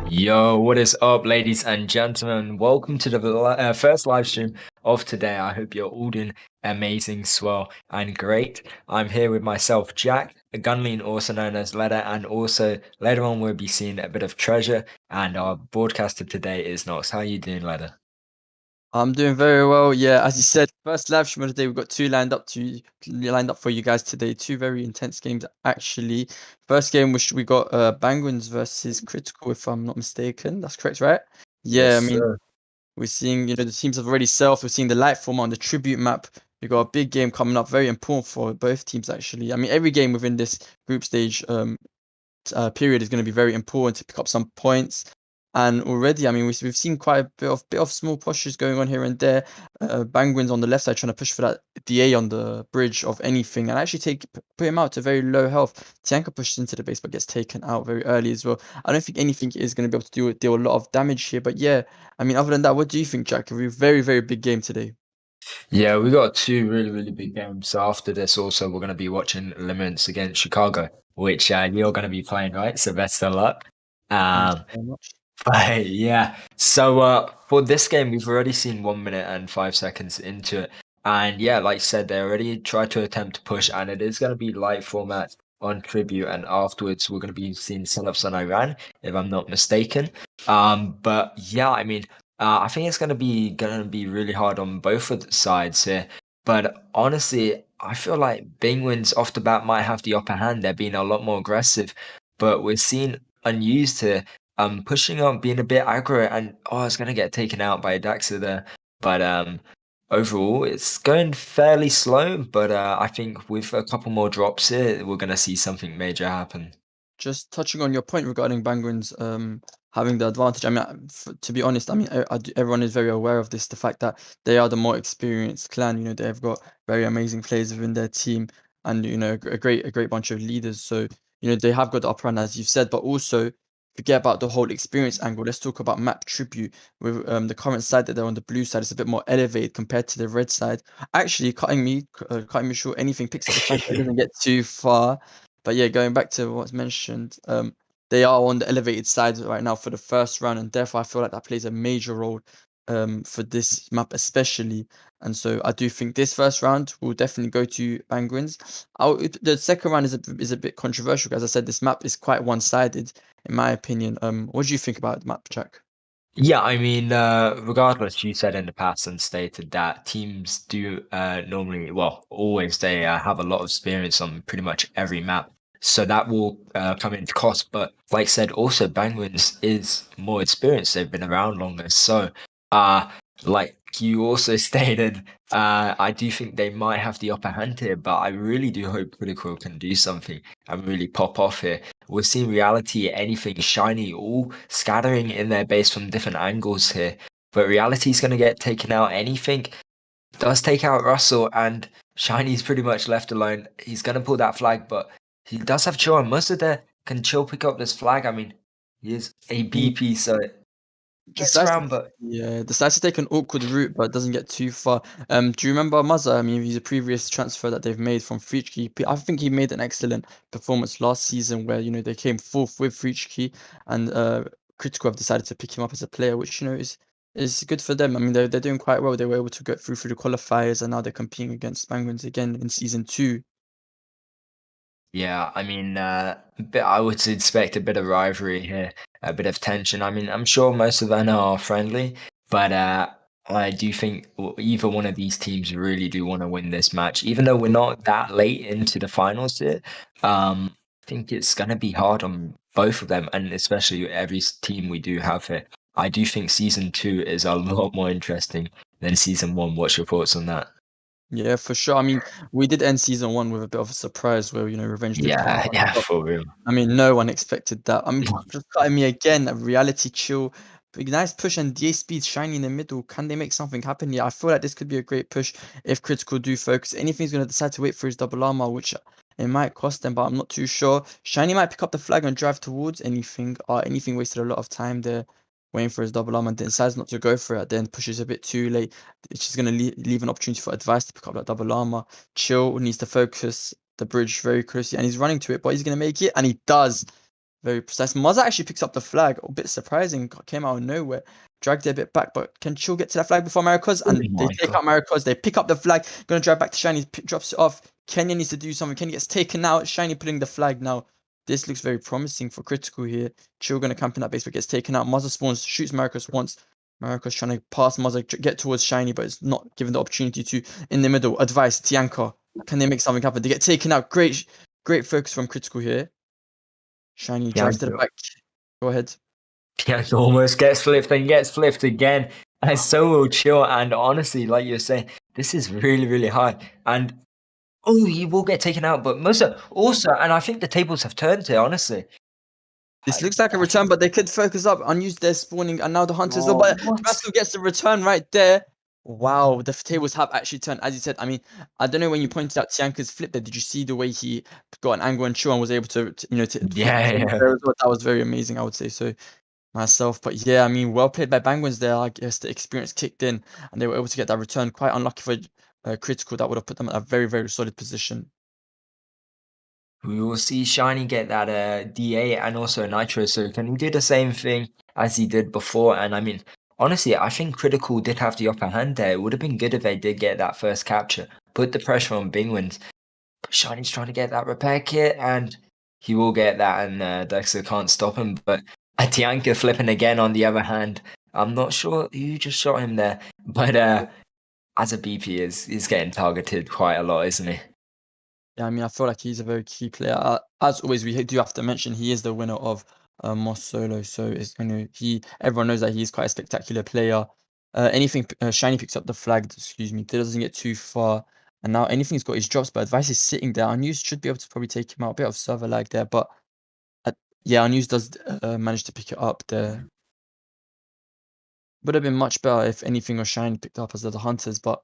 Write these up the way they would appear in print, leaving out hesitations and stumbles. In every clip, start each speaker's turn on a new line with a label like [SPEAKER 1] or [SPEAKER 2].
[SPEAKER 1] Yo, what is up, ladies and gentlemen? Welcome to the first live stream of today. I hope you're all doing amazing, swell, and great. I'm here with myself, Jack, a gunlean, also known as Leder, and also later on we'll be seeing a bit of treasure. And our broadcaster today is Nox. How are you doing, Leder?
[SPEAKER 2] I'm doing very well. Yeah, as you said, first live stream of the day. We've got two lined up for you guys today. Two very intense games actually. First game which we got Banguins versus Critical, if I'm not mistaken. That's correct, right? Yeah,
[SPEAKER 1] Yes,
[SPEAKER 2] I mean
[SPEAKER 1] sir.
[SPEAKER 2] we're seeing the teams have already self. We're seeing the light form on the tribute map. We got a big game coming up, very important for both teams actually. I mean every game within this group stage period is going to be very important to pick up some points. And already, I mean, we've seen quite a bit of small pushes going on here and there. Banguins on the left side trying to push for that DA on the bridge of anything, and actually put him out to very low health. Tianka pushes into the base but gets taken out very early as well. I don't think anything is going to be able to deal a lot of damage here. But yeah, I mean, other than that, what do you think, Jack? A very big game today.
[SPEAKER 1] Yeah, we got two really big games. So after this, also we're going to be watching Lemons against Chicago, which you're going to be playing, right? So best of luck.
[SPEAKER 2] Thanks
[SPEAKER 1] Um,
[SPEAKER 2] very much.
[SPEAKER 1] Right, yeah. So for this game, we've already seen 1 minute and 5 seconds into it. And yeah, like I said, they already tried to attempt to push, and it is going to be light format on tribute, and afterwards we're going to be seeing setups on Iran, if I'm not mistaken. But yeah, I mean, I think it's going to be really hard on both of the sides here. But honestly, I feel like Banguins off the bat might have the upper hand. They're being a lot more aggressive, but we're seeing unused here pushing on, being a bit aggro, and it's gonna get taken out by Daxa there. But overall, it's going fairly slow. But I think with a couple more drops here, we're gonna see something major happen.
[SPEAKER 2] Just touching on your point regarding Banguins having the advantage. I mean, to be honest, I mean, everyone is very aware of this. The fact that they are the more experienced clan. They've got very amazing players within their team, and a great bunch of leaders. So they have got the upper hand, as you've said. But also, forget about the whole experience angle. Let's talk about map tribute. With the current side that they're on, the blue side, is a bit more elevated compared to the red side. Actually, cutting me short. Anything picks up the flank, but it doesn't get too far. But yeah, going back to what's mentioned, they are on the elevated side right now for the first round, and therefore I feel like that plays a major role for this map especially. And so I do think this first round will definitely go to Banguins. The second round is a bit controversial, as I said, this map is quite one-sided in my opinion. What do you think about the map, Jack?
[SPEAKER 1] Yeah, I mean, regardless, you said in the past and stated that teams do normally, well, always they have a lot of experience on pretty much every map. So that will come into cost. But like I said, also Banguins is more experienced. They've been around longer. So, uh, like you also stated, I do think they might have the upper hand here, but I really do hope Critical can do something and really pop off here. We're seeing reality, anything shiny, all scattering in their base from different angles here. But reality's going to get taken out. Anything does take out Russell, and Shiny's pretty much left alone. He's going to pull that flag, but he does have Chill, and Mustard there can Chill pick up this flag. I mean, he is a BP, so it gets
[SPEAKER 2] Decides to
[SPEAKER 1] around, but
[SPEAKER 2] decides to take an awkward route, but doesn't get too far. Do you remember Mazza? I mean, he's a previous transfer that they've made from Fruitski. I think he made an excellent performance last season, where they came fourth with Fruitski, and Critical have decided to pick him up as a player, which is good for them. I mean, they're doing quite well. They were able to get through the qualifiers, and now they're competing against Penguins again in season 2.
[SPEAKER 1] yeah, I mean, I would expect a bit of rivalry here, a bit of tension. I mean, I'm sure most of them are friendly, but I do think either one of these teams really do want to win this match, even though we're not that late into the finals yet. I think it's going to be hard on both of them, and especially every team we do have here. I do think season 2 is a lot more interesting than season 1. What's your thoughts on that?
[SPEAKER 2] Yeah, for sure. I mean, we did end season 1 with a bit of a surprise where Revenge did come out
[SPEAKER 1] Yeah,
[SPEAKER 2] on
[SPEAKER 1] yeah,
[SPEAKER 2] top.
[SPEAKER 1] for real.
[SPEAKER 2] I mean, no one expected that. I'm just cutting me again. A reality chill, big nice push and DA speed shiny in the middle. Can they make something happen here? I feel like this could be a great push if Critical do focus. Anything's gonna decide to wait for his double armor, which it might cost them, but I'm not too sure. Shiny might pick up the flag and drive towards anything. Anything wasted a lot of time there, waiting for his double armor, and then decides not to go for it. Then pushes a bit too late. It's just gonna leave an opportunity for Advice to pick up that double armor. Chill needs to focus the bridge very closely, and he's running to it, but he's gonna make it, and he does. Very precise. Maza actually picks up the flag. A bit surprising. Came out of nowhere. Dragged it a bit back, but can Chill get to that flag before Maricos?
[SPEAKER 1] Oh
[SPEAKER 2] And they
[SPEAKER 1] my
[SPEAKER 2] take
[SPEAKER 1] god.
[SPEAKER 2] out Maricos. They pick up the flag. Gonna drive back to Shiny. Drops it off. Kenya needs to do something. Kenya gets taken out. Shiny putting the flag now. This looks very promising for Critical here. Chill gonna camp in that base, but gets taken out. Maza spawns, shoots Maricos once. Maricos trying to pass Maza, get towards Shiny, but it's not given the opportunity to. In the middle, Advice, Tianka. Can they make something happen? They get taken out. Great focus from Critical here. Shiny drives to the
[SPEAKER 1] Pianco,
[SPEAKER 2] back. Go ahead.
[SPEAKER 1] Pianco almost gets flipped and gets flipped again. And so will Chill. And honestly, like you're saying, this is really, really hard. And oh, he will get taken out. But Musa also, and I think the tables have turned here, honestly.
[SPEAKER 2] This
[SPEAKER 1] I,
[SPEAKER 2] looks like a
[SPEAKER 1] I
[SPEAKER 2] return,
[SPEAKER 1] think,
[SPEAKER 2] but they could focus up, unuse their spawning, and now the hunters. Oh,
[SPEAKER 1] oh,
[SPEAKER 2] but
[SPEAKER 1] what?
[SPEAKER 2] Vasco gets the return right there. Wow, the tables have actually turned, as you said. I mean, I don't know when you pointed out Tianka's flip there. Did you see the way he got an angle and Chu and was able to flip the
[SPEAKER 1] Yeah,
[SPEAKER 2] tables
[SPEAKER 1] yeah.
[SPEAKER 2] there as well? That was very amazing, I would say so myself. But yeah, I mean, well played by Banguins there. I guess the experience kicked in, and they were able to get that return. Quite unlucky for Critical. That would have put them at a very, very solid position.
[SPEAKER 1] We will see Shiny get that DA and also a Nitro. So can he do the same thing as he did before? And I mean, honestly, I think Critical did have the upper hand there. It would have been good if they did get that first capture. Put the pressure on Bingwins. But Shiny's trying to get that repair kit, and he will get that, and Dexter can't stop him. But Atianka flipping again on the other hand. I'm not sure who just shot him there, but as a BP, is getting targeted quite a lot, isn't he?
[SPEAKER 2] Yeah, I mean, I feel like he's a very key player. As always, we do have to mention he is the winner of Moss Solo, so it's everyone knows that he's quite a spectacular player. Anything Shiny picks up the flag, excuse me, doesn't get too far, and now anything he's got his drops, but Advice is sitting there. Unused should be able to probably take him out. A bit of server lag there, but uh, yeah, Unused does manage to pick it up there. Would have been much better if anything was Shiny picked up as the hunters, but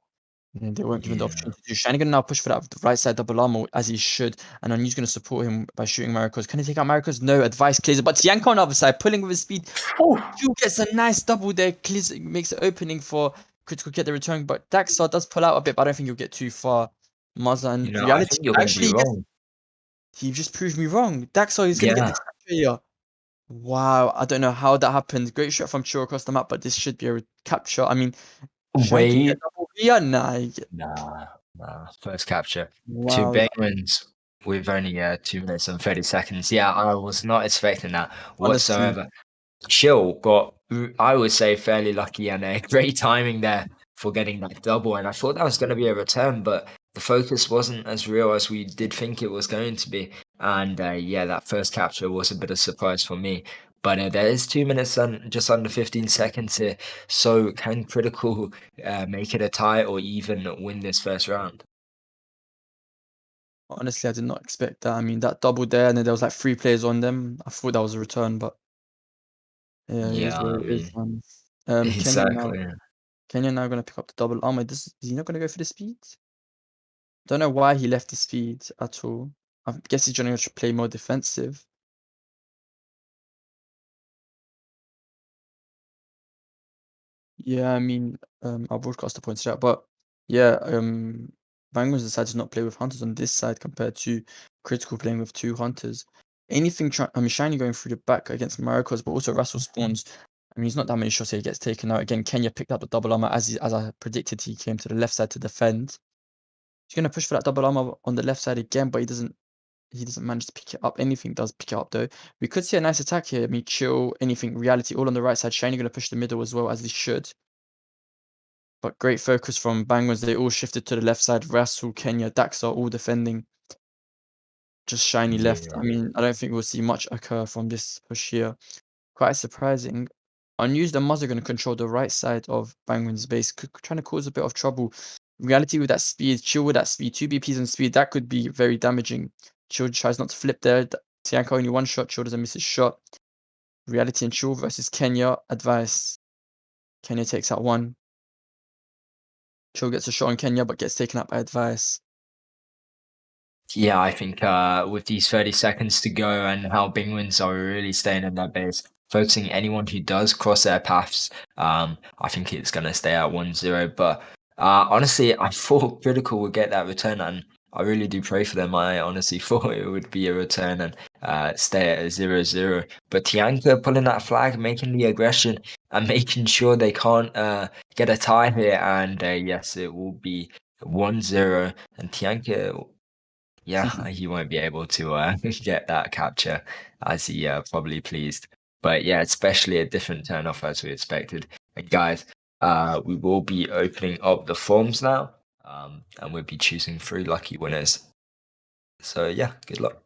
[SPEAKER 2] they weren't given the
[SPEAKER 1] Yeah.
[SPEAKER 2] opportunity to. Shiny gonna now push for that right side double armor as he should, and Onyu's gonna support him by shooting Maricos. Can he take out Maricos? No. Advice clears it, but Tianko on the other side, pulling with his speed.
[SPEAKER 1] Oh,
[SPEAKER 2] Q gets a nice double there, clears it, makes an opening for Critical get the return, but Daxar does pull out a bit, but I don't think he'll get too far. Maza and
[SPEAKER 1] I
[SPEAKER 2] Reality
[SPEAKER 1] think you're going to be
[SPEAKER 2] actually gets.
[SPEAKER 1] wrong.
[SPEAKER 2] He just proved me wrong. Daxar is gonna get the
[SPEAKER 1] Yeah.
[SPEAKER 2] capture here. Wow, I don't know how that happened. Great shot from Chua across the map, but this should be a capture. I mean, Shine can get
[SPEAKER 1] Wait.
[SPEAKER 2] double here? Nah,
[SPEAKER 1] Nah, first capture. Two
[SPEAKER 2] wow,
[SPEAKER 1] Banguins with only 2 minutes and 30 seconds. Yeah, I was not expecting that
[SPEAKER 2] honestly,
[SPEAKER 1] whatsoever. Chill got, I would say, fairly lucky and great timing there for getting that double. And I thought that was going to be a return, but the focus wasn't as real as we did think it was going to be. And yeah, that first capture was a bit of surprise for me. But there is 2 minutes and just under 15 seconds here. So can Critical make it a tie or even win this first round?
[SPEAKER 2] honestly, I did not expect that. I mean, that double there, and then there was like 3 players on them. I thought that was a return, but yeah, it is
[SPEAKER 1] Yeah,
[SPEAKER 2] what
[SPEAKER 1] I
[SPEAKER 2] it is,
[SPEAKER 1] mean,
[SPEAKER 2] man. Kenya now,
[SPEAKER 1] exactly.
[SPEAKER 2] Kenya now gonna pick up the double armor. This is he not gonna go for the speed? Don't know why he left the speed at all. I guess he's trying to play more defensive. Yeah, I mean, our broadcaster pointed out, but yeah, Banguins decided to not play with hunters on this side compared to Critical playing with 2 hunters. I mean, Shiny going through the back against Maracos, but also Russell spawns. I mean, he's not that many shots here. He gets taken out again. Kenya picked up the double armor as I predicted. He came to the left side to defend. He's gonna push for that double armor on the left side again, but he doesn't manage to pick it up. Anything does pick it up though. We could see a nice attack here. I mean, chill, anything, reality, all on the right side. Shiny gonna push the middle as well as they should. But great focus from Banguins. They all shifted to the left side. Rasul, Kenya, Dax are all defending. Just Shiny left. I
[SPEAKER 1] Yeah.
[SPEAKER 2] mean, I don't think we'll see much occur from this push here. Quite surprising. Unused and Muzz are going to control the right side of Banguin's base, trying to cause a bit of trouble. Reality with that speed, Chill with that speed, 2 BPs and speed, that could be very damaging. Chill tries not to flip there. Tianka only 1 shot, Chill doesn't miss his shot. Reality and Chill versus Kenya. Advice. Kenya takes out 1. Chill gets a shot on Kenya, but gets taken out by Advice.
[SPEAKER 1] Yeah, I think with these 30 seconds to go and how Penguins are really staying in their base, focusing anyone who does cross their paths, I think it's going to stay at 1-0. But honestly, I thought Critical would get that return, and I really do pray for them. I honestly thought it would be a return and stay at a 0-0. But Tianka pulling that flag, making the aggression, and making sure they can't get a tie here. And yes, it will be 1-0. And Tianka, yeah, he won't be able to get that capture as he probably pleased. But yeah, especially a different turn off as we expected. And guys, we will be opening up the forms now, and we'll be choosing 3 lucky winners. So yeah, good luck.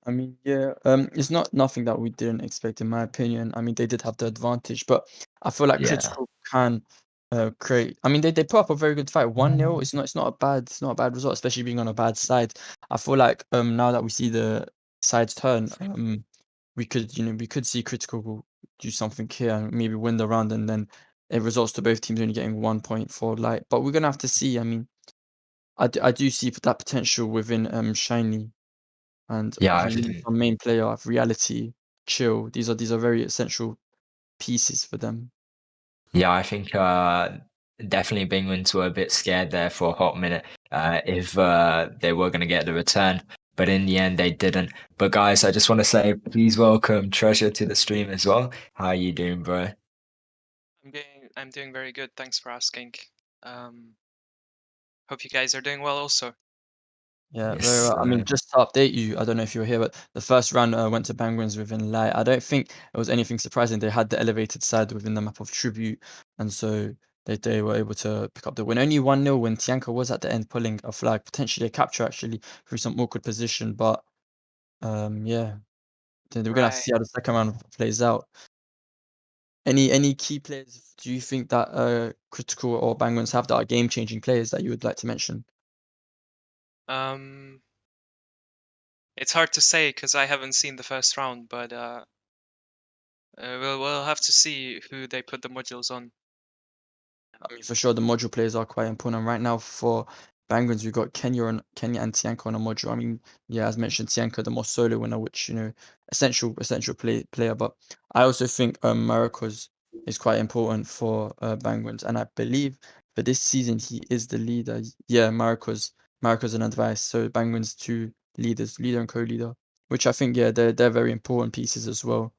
[SPEAKER 2] I mean, yeah, it's not nothing that we didn't expect, in my opinion. I mean, they did have the advantage, but I feel like
[SPEAKER 1] Yeah,
[SPEAKER 2] Critical can create. I mean, they put up a very good fight. 1-0. It's not a bad result, especially being on a bad side. I feel like now that we see the sides turn, we could see Critical do something here and maybe win the round, and then it results to both teams only getting 1 point for light. But we're gonna have to see. I mean, I do see that potential within Shiny. And
[SPEAKER 1] yeah, I
[SPEAKER 2] he needs
[SPEAKER 1] think
[SPEAKER 2] some main player of reality, chill. These are very essential pieces for them.
[SPEAKER 1] Yeah, I think definitely Penguins were a bit scared there for a hot minute if they were going to get the return, but in the end they didn't. But guys, I just want to say please welcome Treasure to the stream as well. How are you doing, bro?
[SPEAKER 3] I'm doing very good. Thanks for asking. Um, hope you guys are doing well also.
[SPEAKER 2] Yeah, very
[SPEAKER 1] Yes,
[SPEAKER 2] well. I mean, just to update you, I don't know if you were here, but the first round went to Banguins within light. I don't think it was anything surprising. They had the elevated side within the map of Tribute, and so they were able to pick up the win. Only 1-0 when Tianka was at the end pulling a flag, potentially a capture actually through some awkward position. But yeah, then we're gonna have to
[SPEAKER 3] Right.
[SPEAKER 2] see how the second round plays out. Any key players do you think that Critical or Banguins have that are game changing players that you would like to mention?
[SPEAKER 3] Um, it's hard to say because I haven't seen the first round, but we'll have to see who they put the modules on.
[SPEAKER 2] I mean, for sure, the module players are quite important. Right now, for Banguins, we've got Kenya and Tianka on a module. I mean, yeah, as mentioned, Tianka the more solo winner, which essential player. But I also think Maracos is quite important for Banguins, and I believe for this season he is the leader. Yeah, Maracos and Advice. So Banguins two leaders, leader and co-leader. which I think, yeah, they're very important pieces as well.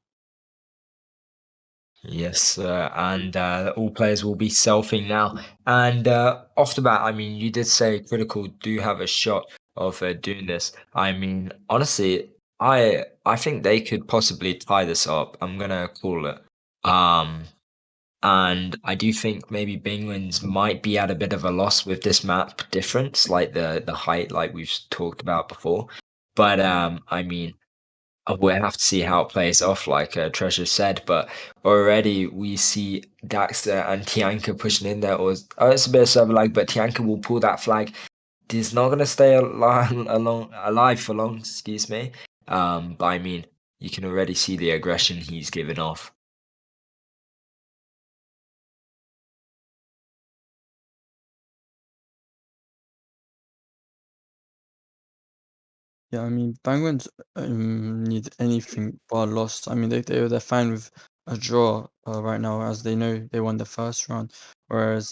[SPEAKER 1] Yes, and all players will be selfing now. And off the bat, I mean, you did say Critical do have a shot of doing this. I mean, honestly, I think they could possibly tie this up. I'm gonna call it. Um, and I do think maybe Penguins might be at a bit of a loss with this map difference, like the height, like we've talked about before. But I mean. We'll have to see how it plays off, like Treasure said. But already we see Daxter and Tianka pushing in there. Oh, it's a bit of server lag, but Tianka will pull that flag. He's not gonna stay alive for long. Excuse me. But I mean, you can already see the aggression he's giving off.
[SPEAKER 2] Yeah, I mean, Penguins need anything but a loss. I mean, they're fine with a draw right now, as they know they won the first round, whereas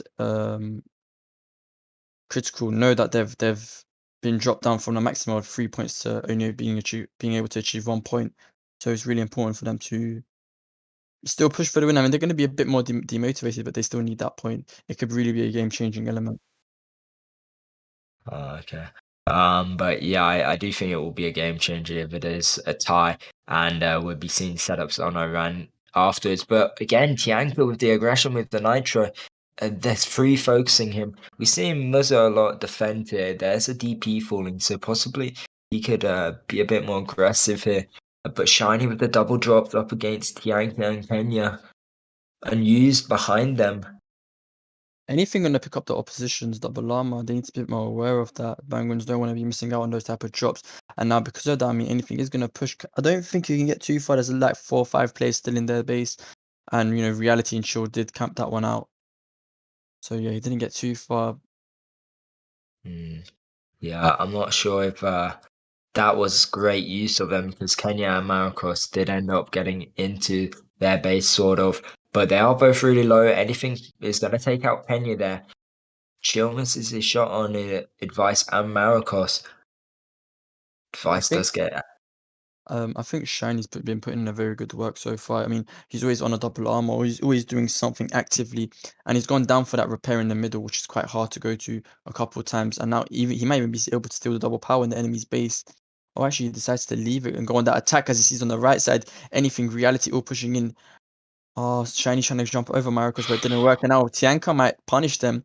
[SPEAKER 2] Critical know that they've been dropped down from a maximum of 3 points to only being able to achieve 1 point. So it's really important for them to still push for the win. I mean, they're going to be a bit more demotivated, but they still need that point. It could really be a game-changing element.
[SPEAKER 1] Oh, okay. But yeah, I do think it will be a game changer if it is a tie, and we'll be seeing setups on our run afterwards. But again, Tianka with the aggression with the Nitro, there's free focusing him. We see Muzzo a lot defend here. There's a DP falling, so possibly he could be a bit more aggressive here. But Shiny with the double drops up against Tianka and Kenya, unused behind them.
[SPEAKER 2] Anything gonna pick up the opposition's double armor, they need to be more aware of that. Penguins don't want to be missing out on those type of drops. And now because of that, I mean, anything is gonna push. I don't think you can get too far. There's like 4 or 5 players still in their base, and Reality and Shield did camp that one out. So yeah, he didn't get too far.
[SPEAKER 1] Yeah, I'm not sure if that was great use of them because Kenya and Marcos did end up getting into their base, sort of. But they are both really low. Anything is going to take out Kenya there. Chill misses his shot on Advice and Marcos.
[SPEAKER 2] I
[SPEAKER 1] Advice
[SPEAKER 2] think
[SPEAKER 1] does get.
[SPEAKER 2] I think Shiny's been putting in a very good work so far. I mean, he's always on a double armor, or he's always doing something actively, and he's gone down for that repair in the middle, which is quite hard to go to a couple of times. And now even he might even be able to steal the double power in the enemy's base. Or actually, he decides to leave it and go on that attack as he sees on the right side. Anything Reality all pushing in. Oh, Shiny trying to jump over Marcos, but it didn't work. And now Tianka might punish them.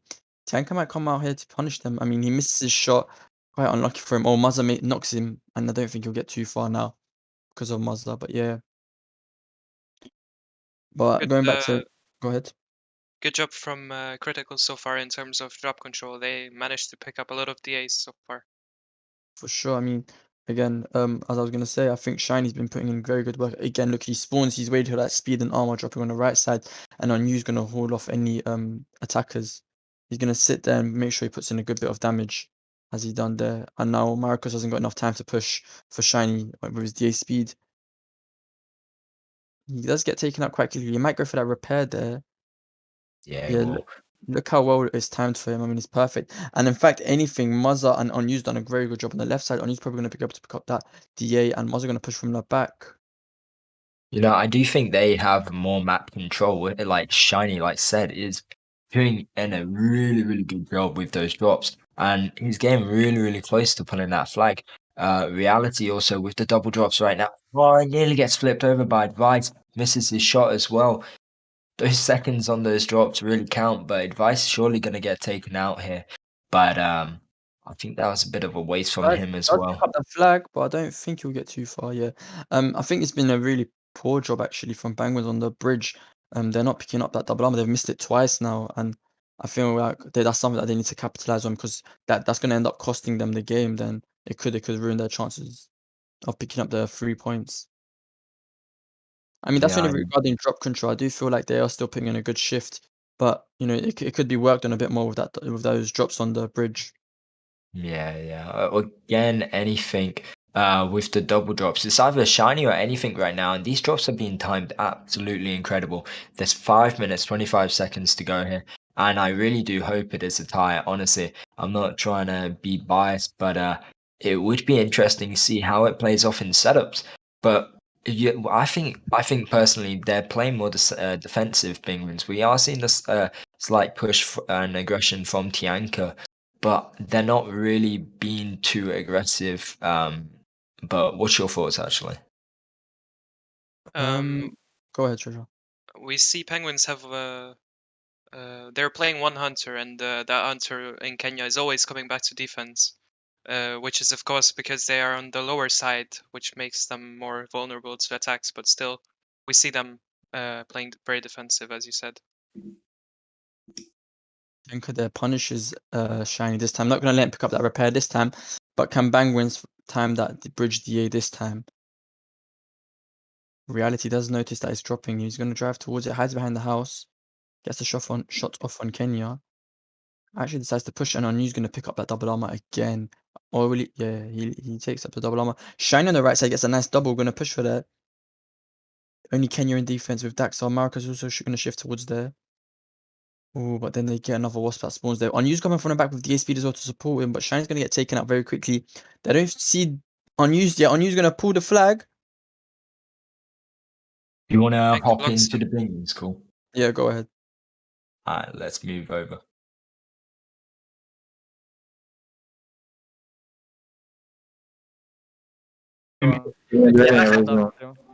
[SPEAKER 2] Tianka might come out here to punish them. I mean, he misses his shot. Quite unlucky for him. Oh, Mazza knocks him, and I don't think he'll get too far now because of Mazda, but yeah. But
[SPEAKER 3] Good,
[SPEAKER 2] going back to go ahead.
[SPEAKER 3] good job from Critical so far in terms of drop control. They managed to pick up a lot of DAs so far.
[SPEAKER 2] For sure. I mean, again, as I was gonna say, I think Shiny's been putting in very good work. Again, look, he spawns, he's waiting for that speed and armor dropping on the right side, and on you's gonna hold off any attackers. He's gonna sit there and make sure he puts in a good bit of damage, as he done there. And now Marcus hasn't got enough time to push for Shiny with his DA speed. He does get taken out quite quickly. He might go for that repair there.
[SPEAKER 1] Yeah,
[SPEAKER 2] Yeah,
[SPEAKER 1] well,
[SPEAKER 2] look how well it's timed for him. I mean, it's perfect. And in fact, anything, Muzza and Onyu's done a very good job on the left side. Onyu's probably going to pick up that DA, and Muzza going to push from the back.
[SPEAKER 1] I do think they have more map control. Like Shiny, like said, is doing in a really, really good job with those drops. And he's getting really, really close to pulling that flag. Reality also with the double drops right now. Oh, he nearly gets flipped over by Advice. Misses his shot as well. Those seconds on those drops really count, but Advice surely going to get taken out here. But I think that was a bit of a waste from him as
[SPEAKER 2] Does pick
[SPEAKER 1] well.
[SPEAKER 2] up the flag, but I don't think he'll get too far. Yeah. I think it's been a really poor job actually from Banguins on the bridge. They're not picking up that double armor. They've missed it twice now, and I feel like that's something that they need to capitalize on because that's going to end up costing them the game. Then it could ruin their chances of picking up the 3 points. I mean, that's
[SPEAKER 1] Yeah,
[SPEAKER 2] only regarding drop control. I do feel like they are still putting in a good shift, but it could be worked on a bit more with those drops on the bridge.
[SPEAKER 1] yeah. Again, anything with the double drops. It's either shiny or anything right now, and these drops have been timed absolutely incredible. There's 5 minutes, 25 seconds to go here, and I really do hope it is a tie. Honestly, I'm not trying to be biased, but it would be interesting to see how it plays off in setups. But I think personally they're playing more defensive Penguins. We are seeing this slight push and aggression from Tianka, but they're not really being too aggressive. But what's your thoughts actually?
[SPEAKER 2] Go ahead, Treasure.
[SPEAKER 3] We see Penguins have they're playing one hunter, and that hunter in Kenya is always coming back to defense, which is of course because they are on the lower side, which makes them more vulnerable to attacks. But still, we see them playing very defensive, as you said.
[SPEAKER 2] Tinker there punishes Shiny this time. Not going to let him pick up that repair this time, but can Banguins time that bridge DA this time? Reality does notice that it's dropping. He's going to drive towards it, hides behind the house, gets the shot off on Kenya. Actually decides to push, and Onu's going to pick up that double armor again. Or will he? Yeah, he takes up the double armor. Shiny on the right side gets a nice double. Going to push for that. Only Kenya in defense with Daxar. Marcus also going to shift towards there. Oh, but then they get another wasp that spawns there. Onu's coming from the back with DA speed as well to support him, but Shine's going to get taken out very quickly. They don't see Onu's yet. Onu's going to pull the flag.
[SPEAKER 1] You want to
[SPEAKER 3] Tianka
[SPEAKER 1] hop
[SPEAKER 3] blocks
[SPEAKER 1] into
[SPEAKER 3] him.
[SPEAKER 1] the Penguins call?
[SPEAKER 2] Yeah, go ahead.
[SPEAKER 1] Alright, let's move over.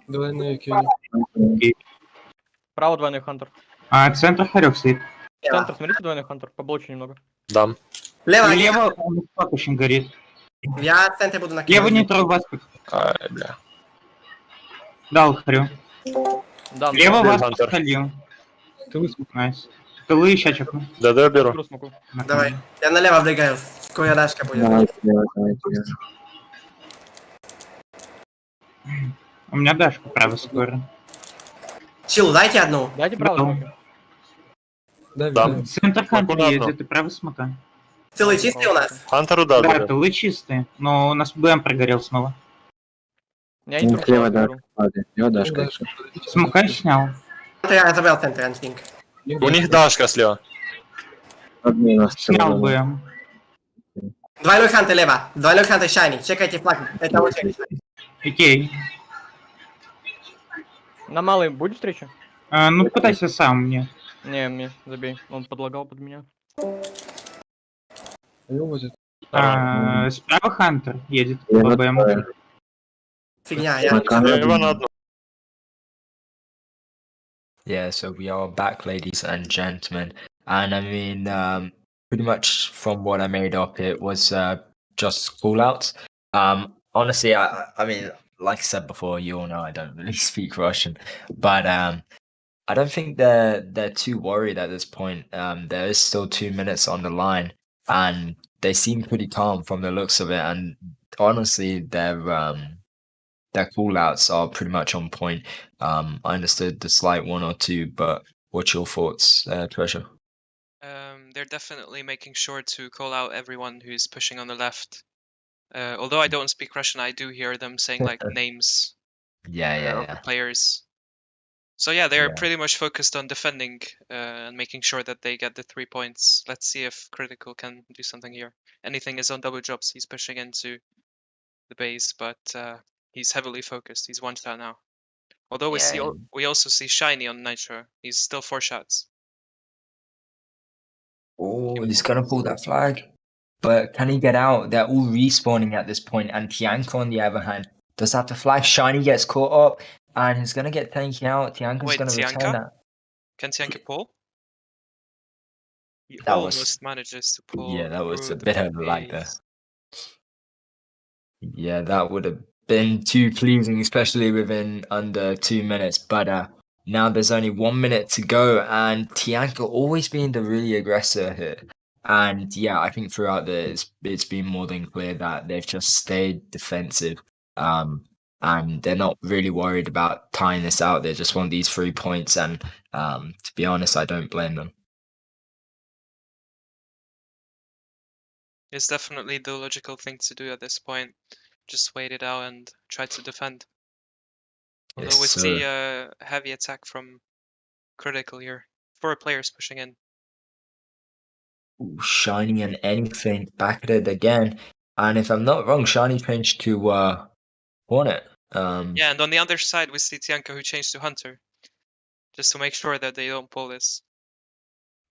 [SPEAKER 4] Двойной кей.
[SPEAKER 5] Право двойной хантер.
[SPEAKER 6] А центр хорек стоит.
[SPEAKER 5] Центр, смотрите двойной хантер, побольше немного.
[SPEAKER 7] Дам.
[SPEAKER 4] Лево,
[SPEAKER 6] Лево флаг очень горит.
[SPEAKER 4] я в центре буду
[SPEAKER 6] Лево
[SPEAKER 4] накидывать.
[SPEAKER 6] нейтрал вас.
[SPEAKER 7] Ай, бля.
[SPEAKER 6] Дал хорю.
[SPEAKER 5] Да,
[SPEAKER 6] Лево
[SPEAKER 7] Лево
[SPEAKER 6] вас
[SPEAKER 7] хантер.
[SPEAKER 6] подхалил.
[SPEAKER 4] Ты
[SPEAKER 6] Найс. Тылы еще чекну.
[SPEAKER 7] Да, беру.
[SPEAKER 5] беру смогу.
[SPEAKER 4] Давай, я налево вдвигаю. Скоро дашка будет.
[SPEAKER 6] У меня дашка право скоро.
[SPEAKER 4] Чил, дайте одну.
[SPEAKER 5] Дайте право
[SPEAKER 6] Да.
[SPEAKER 5] смоки.
[SPEAKER 7] Дам.
[SPEAKER 6] Центр хантер
[SPEAKER 7] Аккуратно.
[SPEAKER 6] едет, и право смока.
[SPEAKER 4] Тылы чистые у нас?
[SPEAKER 7] Хантеру да,
[SPEAKER 6] Да,
[SPEAKER 7] беру.
[SPEAKER 6] тылы чистые, но у нас БМ прогорел снова.
[SPEAKER 5] Я не тру право беру.
[SPEAKER 6] Смока снял.
[SPEAKER 4] Я забрал центр, I think.
[SPEAKER 7] У них дашка слева.
[SPEAKER 6] Снял БМ.
[SPEAKER 4] Двойной хантер лево. Двойной хантер шайни. Чекайте флаг. Это очень.
[SPEAKER 6] Окей.
[SPEAKER 5] На малый будет встреча?
[SPEAKER 6] Ну пытайся сам мне.
[SPEAKER 5] Не, мне, забей. Он подлагал под меня.
[SPEAKER 6] Справа Хантер едет по БМ.
[SPEAKER 4] Фигня, я...
[SPEAKER 7] Лево на одну.
[SPEAKER 1] Yeah, so we are back, ladies and gentlemen. And I mean, pretty much from what I made up, it was just call-outs. Honestly, I mean, like I said before, you all know I don't really speak Russian, but I don't think they're too worried at this point. There is still 2 minutes on the line, and they seem pretty calm from the looks of it. And honestly, their call-outs are pretty much on point. I understood the slight 1 or 2, but what's your thoughts, Treasure?
[SPEAKER 3] They're definitely making sure to call out everyone who's pushing on the left. Although I don't speak Russian, I do hear them saying like names of the players. So yeah, they're
[SPEAKER 1] Yeah.
[SPEAKER 3] pretty much focused on defending and making sure that they get the 3 points. Let's see if Critical can do something here. Anything is on double drops. He's pushing into the base, but he's heavily focused. He's 1 shot now. Although we also see Shiny on Nitro. He's still 4 shots.
[SPEAKER 1] Oh, he's gonna pull that flag. But can he get out? They're all respawning at this point, and Tianka, on the other hand, does have the flag. Shiny gets caught up, and he's gonna get taken out. Tianka's
[SPEAKER 3] Wait,
[SPEAKER 1] gonna return
[SPEAKER 3] Tianka?
[SPEAKER 1] that.
[SPEAKER 3] Can Tianka pull? He
[SPEAKER 1] That was-
[SPEAKER 3] almost manages to pull.
[SPEAKER 1] Yeah, that was
[SPEAKER 3] through
[SPEAKER 1] a
[SPEAKER 3] the
[SPEAKER 1] bit of a lag there.
[SPEAKER 3] base.
[SPEAKER 1] Yeah, that would have been too pleasing, especially within under 2 minutes. But now there's only 1 minute to go, and Tianka always being the really aggressor here. And yeah, I think throughout it's been more than clear that they've just stayed defensive. And they're not really worried about tying this out. They just want these 3 points, and to be honest, I don't blame them.
[SPEAKER 3] It's definitely the logical thing to do at this point. Just wait it out and try to defend. Although
[SPEAKER 1] Yes,
[SPEAKER 3] we
[SPEAKER 1] sir.
[SPEAKER 3] see a heavy attack from Critical here. 4 players pushing in.
[SPEAKER 1] Shiny and anything back at it again. And if I'm not wrong, Shiny changed to Hornet.
[SPEAKER 3] Yeah, and on the other side we see Tianka who changed to Hunter, just to make sure that they don't pull this.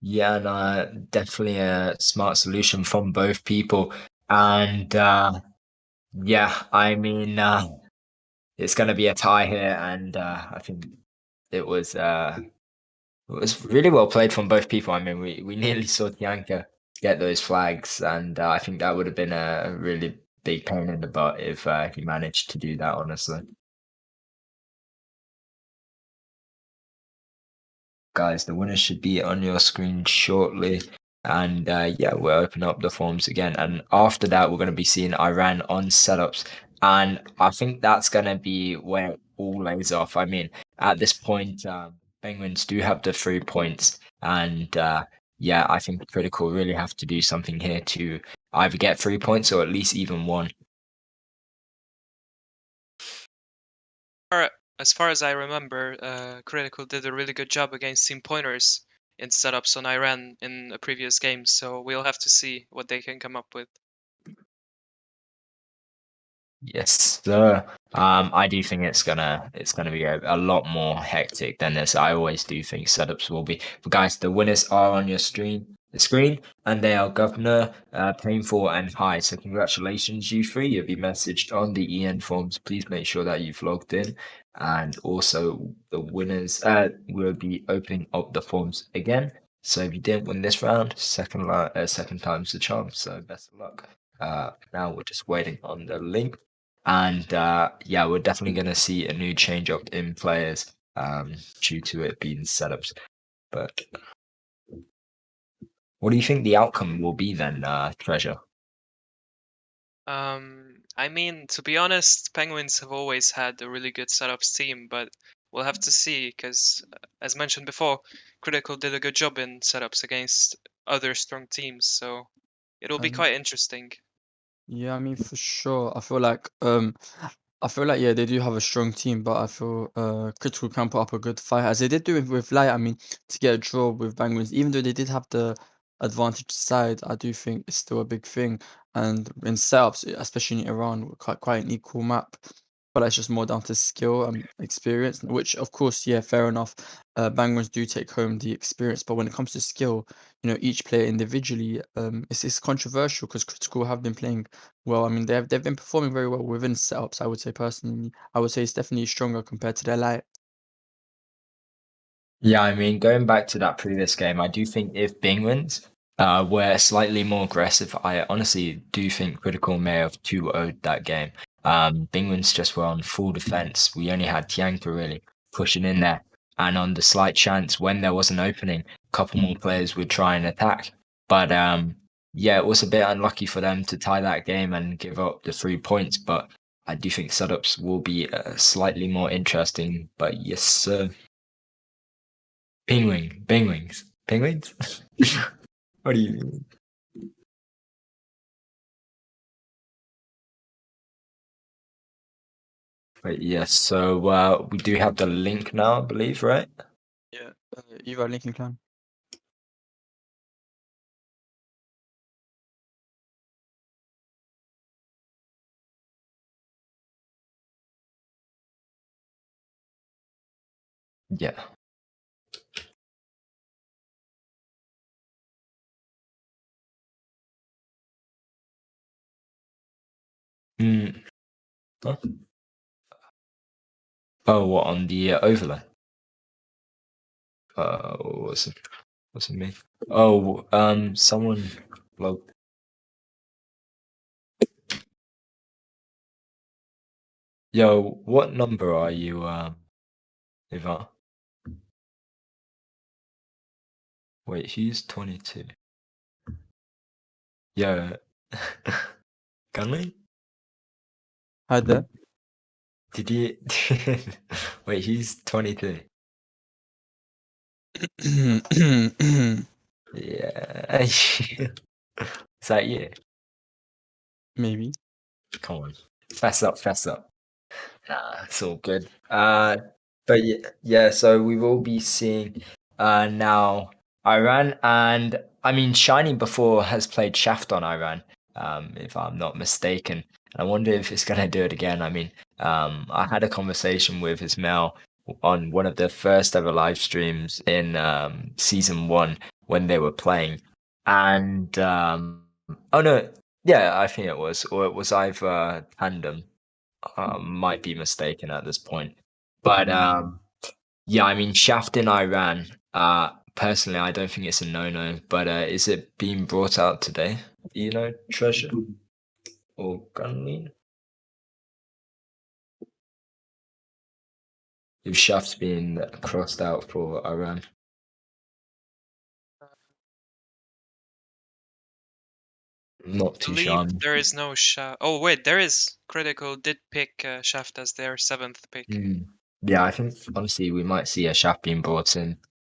[SPEAKER 1] Yeah, no, definitely a smart solution from both people. And yeah, I mean, it's going to be a tie here, and I think it was really well played from both people. I mean, we nearly saw Tianka get those flags, and I think that would have been a really big pain in the butt if he managed to do that. Honestly, guys, the winner should be on your screen shortly. And yeah, we'll open up the forms again. And after that, we're going to be seeing Iran on setups. And I think that's going to be where it all lays off. I mean, at this point, Penguins do have the 3 points. And yeah, I think Critical really have to do something here to either get 3 points or at least even one.
[SPEAKER 3] As far as I remember, Critical did a really good job against Team Pointers in setups on Iran in a previous game, so we'll have to see what they can come up with.
[SPEAKER 1] Yes, sir. I do think it's gonna be a lot more hectic than this. I always do think setups will be. But guys, the winners are on your screen, and they are Governor, Painful, and High. So congratulations, you three. You'll be messaged on the EN forms. Please make sure that you've logged in, and also the winners will be opening up the forms again. So if you didn't win this round, second time's the charm. So best of luck. Now we're just waiting on the link. And yeah, we're definitely going to see a new change up in players due to it being setups. But what do you think the outcome will be then, Treasure?
[SPEAKER 3] I mean, to be honest, Penguins have always had a really good setups team, but we'll have to see because, as mentioned before, Critical did a good job in setups against other strong teams, so it'll be quite interesting.
[SPEAKER 2] Yeah, I mean for sure. I feel like yeah, they do have a strong team, but I feel Critical can put up a good fight as they did do with Light. I mean, to get a draw with Banguins, even though they did have the advantage side, I do think it's still a big thing. And in setups, especially in Iran, quite an equal map. But that's just more down to skill and experience, which of course, yeah, fair enough. Banguins do take home the experience, but when it comes to skill, each player individually, it's controversial because Critical have been playing well. I mean, they've been performing very well within setups, I would say personally. I would say it's definitely stronger compared to their Light.
[SPEAKER 1] Yeah, I mean, going back to that previous game, I do think if Bing wins, were slightly more aggressive, I honestly do think Critical may have 2-0'd that game. Bingwins just were on full defense. We only had Tianka really pushing in there. And on the slight chance when there was an opening, a couple more players would try and attack. But yeah, it was a bit unlucky for them to tie that game and give up the 3 points. But I do think setups will be slightly more interesting. But yes, sir. Penguins. What do you mean? Wait, yes. So we do have the link now, I believe, right?
[SPEAKER 2] Yeah, Eva Lincoln Clan.
[SPEAKER 1] Yeah. Mm. Huh? Oh, what on the overlay? Wasn't me. Oh, someone logged. Yo, what number are you, Ivan? Wait, he's 22. Yo, Gunley?
[SPEAKER 2] Hi there.
[SPEAKER 1] Did you? Wait, he's 22. Yeah. Is that you?
[SPEAKER 2] Maybe.
[SPEAKER 1] Come on. Fess up, fess up. Nah, it's all good. But yeah, so we will be seeing now Iran, and I mean Shiny before has played Shaft on Iran, if I'm not mistaken. I wonder if it's gonna do it again. I mean, I had a conversation with Ismail on one of the first ever live streams in season 1 when they were playing, and oh no, yeah, I think it was, or it was either Tandem. Might be mistaken at this point, but yeah, I mean, shaft in Iran. Personally, I don't think it's a no-no, but is it being brought out today? Do you know, Treasure or Gunmean? If shaft's being crossed out for Iran. Not too sure.
[SPEAKER 3] believe there is no shaft. Oh wait, there is. Critical did pick shaft as their 7th pick.
[SPEAKER 1] Yeah, I think honestly we might see a shaft being brought in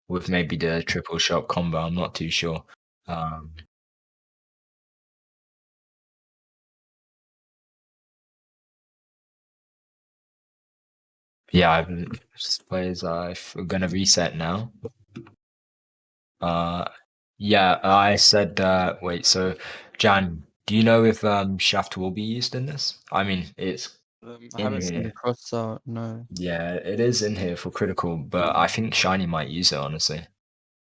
[SPEAKER 1] with maybe the triple shot combo. I'm not too sure. Yeah, I suppose I'm gonna reset now. Yeah, I said, wait, so Jan, do you know if shaft will be used in this? I mean, it's
[SPEAKER 2] I
[SPEAKER 1] in
[SPEAKER 2] haven't seen the
[SPEAKER 1] here.
[SPEAKER 2] cross out. No.
[SPEAKER 1] Yeah, it is in here for critical, but I think Shiny might use it, honestly.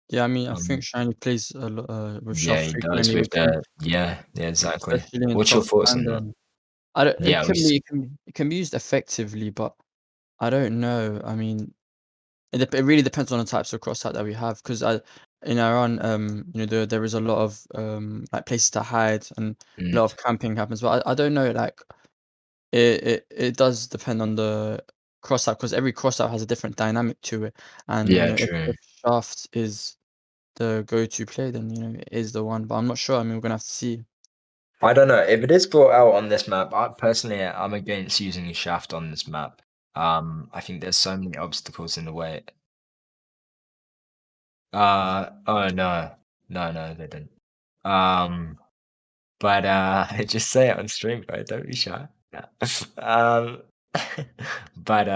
[SPEAKER 2] Yeah, I mean, I
[SPEAKER 1] Um,
[SPEAKER 2] think Shiny plays a lot with
[SPEAKER 1] yeah,
[SPEAKER 2] Shaft
[SPEAKER 1] he does
[SPEAKER 2] frequently,
[SPEAKER 1] with the, yeah, exactly.
[SPEAKER 2] especially in
[SPEAKER 1] What's your
[SPEAKER 2] top
[SPEAKER 1] thoughts on
[SPEAKER 2] and
[SPEAKER 1] that?
[SPEAKER 2] I don't.
[SPEAKER 1] Yeah,
[SPEAKER 2] It can be used effectively, but I don't know. I mean, it really depends on the types of cross out that we have because in Iran, you know, there is a lot of like places to hide and a lot of camping happens, but I don't know, like it does depend on the cross out because every cross out has a different dynamic to it, and you
[SPEAKER 1] yeah,
[SPEAKER 2] know,
[SPEAKER 1] true.
[SPEAKER 2] if Shaft is the go-to play, then you know it is the one. But I'm not sure. I mean, we're gonna have to see.
[SPEAKER 1] I don't know if it is brought out on this map. I personally, I'm against using a shaft on this map. I think there's so many obstacles in the way. Oh no, no, they didn't. But just say it on stream, bro. Don't be shy. Yeah. um, but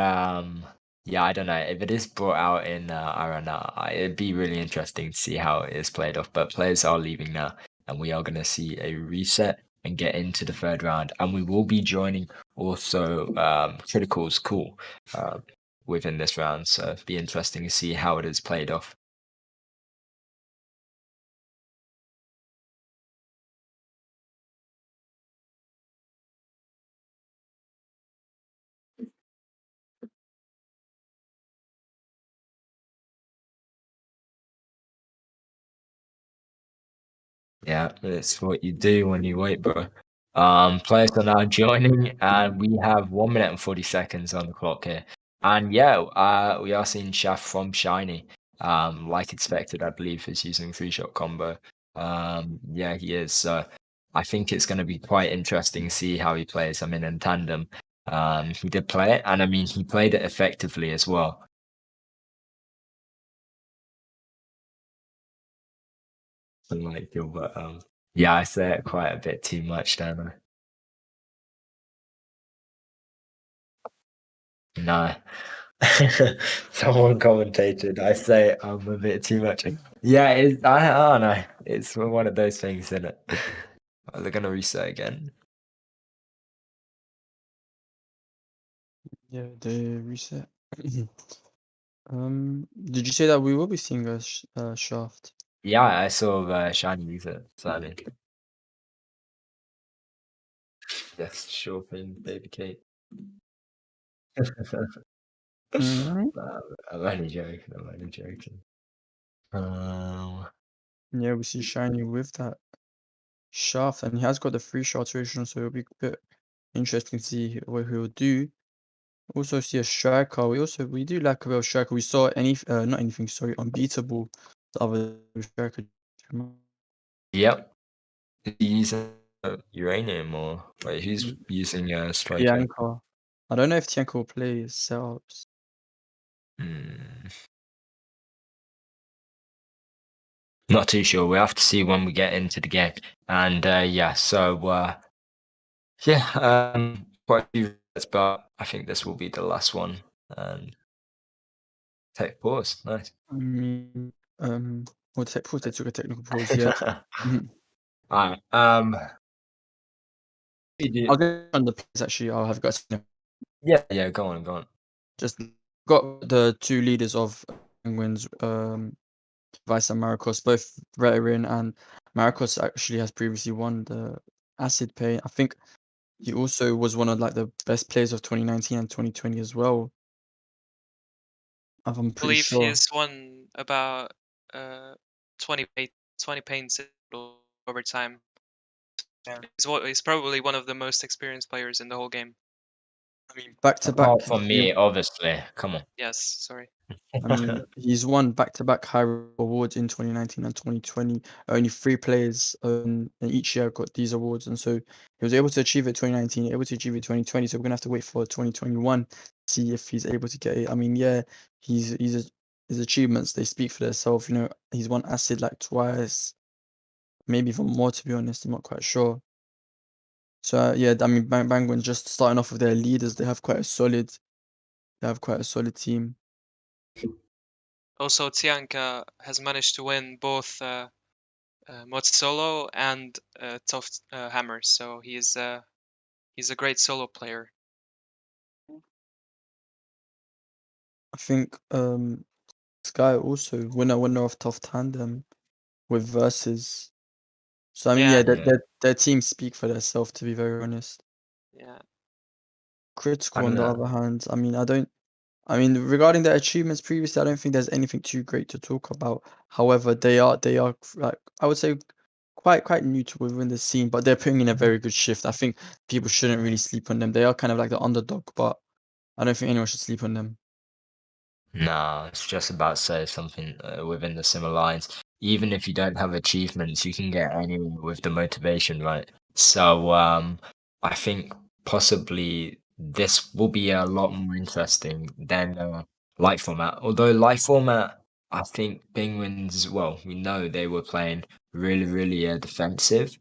[SPEAKER 1] yeah, I don't know if it is brought out in Arena. It'd be really interesting to see how it is played off. But players are leaving now, and we are going to see a reset and get into the third round. And we will be joining also criticals, cool, within this round. So it'd be interesting to see how it is played off. Yeah, it's what you do when you wait, bro. Players are now joining, and we have 1 minute and 40 seconds on the clock here. And yeah, we are seeing Shaft from Shiny. Like expected, I believe he's using 3-shot combo. Yeah, he is. So I think it's going to be quite interesting to see how he plays. I mean, in tandem, he did play it, and I mean, he played it effectively as well. Unlike Gilbert, yeah, I say it quite a bit too much, don't I? No. Someone commentated. I say I'm a bit too much. Yeah, I don't know. It's one of those things, isn't it? Are they gonna reset again?
[SPEAKER 2] Yeah, the reset. Did you say that we will be seeing a Shaft?
[SPEAKER 1] Yeah, I saw Shiny use it. Sadly. Yes, sure thing, baby Kate.
[SPEAKER 2] Mhm.
[SPEAKER 1] I'm only joking. I'm only joking.
[SPEAKER 2] Yeah, we see Shiny with that Shaft, and he has got the free shot original, so it'll be a bit interesting to see what he'll do. Also see a striker. We do like a bit of striker. We saw not anything, sorry, unbeatable the other striker.
[SPEAKER 1] Yep. Is he using uranium or wait? Who's using striker?
[SPEAKER 2] Tianka. I don't know if Tianka will play setups.
[SPEAKER 1] Hmm. Not too sure. We have to see when we get into the game. And yeah, so yeah, quite a few minutes, but I think this will be the last one. And take pause. Nice.
[SPEAKER 2] I mean, well, pause. They took a technical pause. Yeah. Mhm.
[SPEAKER 1] Alright.
[SPEAKER 2] I'll go on the players actually. I'll have got
[SPEAKER 1] Yeah, go on.
[SPEAKER 2] just got the two leaders of Penguins, Vice and Marcos, both veteran, and Marcos actually has previously won the Acid Pay. I think he also was one of like the best players of 2019 and 2020 as well. I'm
[SPEAKER 3] I
[SPEAKER 2] pretty
[SPEAKER 3] believe he
[SPEAKER 2] sure.
[SPEAKER 3] has won about 20 paints over time.
[SPEAKER 1] Yeah.
[SPEAKER 3] He's probably one of the most experienced players in the whole game.
[SPEAKER 2] I mean, back to back.
[SPEAKER 1] Apart from me, obviously. Come on.
[SPEAKER 3] Yes, sorry.
[SPEAKER 2] I mean, he's won back-to-back high awards in 2019 and 2020. Only 3 players in each year got these awards, and so he was able to achieve it 2019, able to achieve it 2020. So we're gonna have to wait for 2021 to see if he's able to get it. I mean, yeah, his achievements, they speak for themselves. You know, he's won Acid like twice, maybe even more. To be honest, I'm not quite sure. So yeah, I mean, Banguins just starting off with their leaders. They have quite a solid team.
[SPEAKER 3] Also, Tianka has managed to win both Mod Solo and Tough Hammer, so he's a great solo player.
[SPEAKER 2] I think Sky also winner of Tough Tandem with Versus. So I mean, yeah,
[SPEAKER 3] Yeah,
[SPEAKER 2] their teams speak for themselves. To be very honest,
[SPEAKER 3] yeah.
[SPEAKER 2] Critical
[SPEAKER 1] I
[SPEAKER 2] on
[SPEAKER 1] don't
[SPEAKER 2] the
[SPEAKER 1] know.
[SPEAKER 2] other hand, I mean, I mean, regarding their achievements previously, I don't think there's anything too great to talk about. However, they are like I would say quite new to within the scene, but they're putting in a very good shift. I think people shouldn't really sleep on them. They are kind of like the underdog, but I don't think anyone should sleep on them.
[SPEAKER 1] Nah, it's just about say something within the similar lines. Even if you don't have achievements, you can get anywhere with the motivation, right? So I think possibly this will be a lot more interesting than light format. Although light format, I think Penguins, well, we know they were playing really defensive.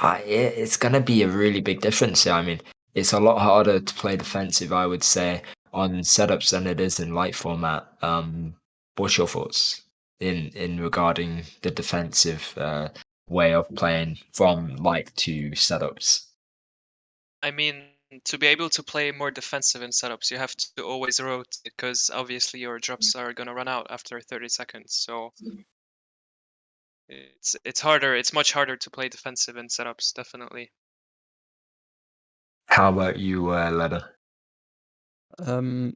[SPEAKER 1] It's gonna be a really big difference here. I mean, it's a lot harder to play defensive, I would say, on setups than it is in light format. What's your thoughts in regarding the defensive way of playing from light to setups?
[SPEAKER 3] I mean, to be able to play more defensive in setups, you have to always rotate because obviously your drops are gonna run out after 30 seconds. So it's harder. It's much harder to play defensive in setups, definitely.
[SPEAKER 1] How about you, Leda?
[SPEAKER 2] Um,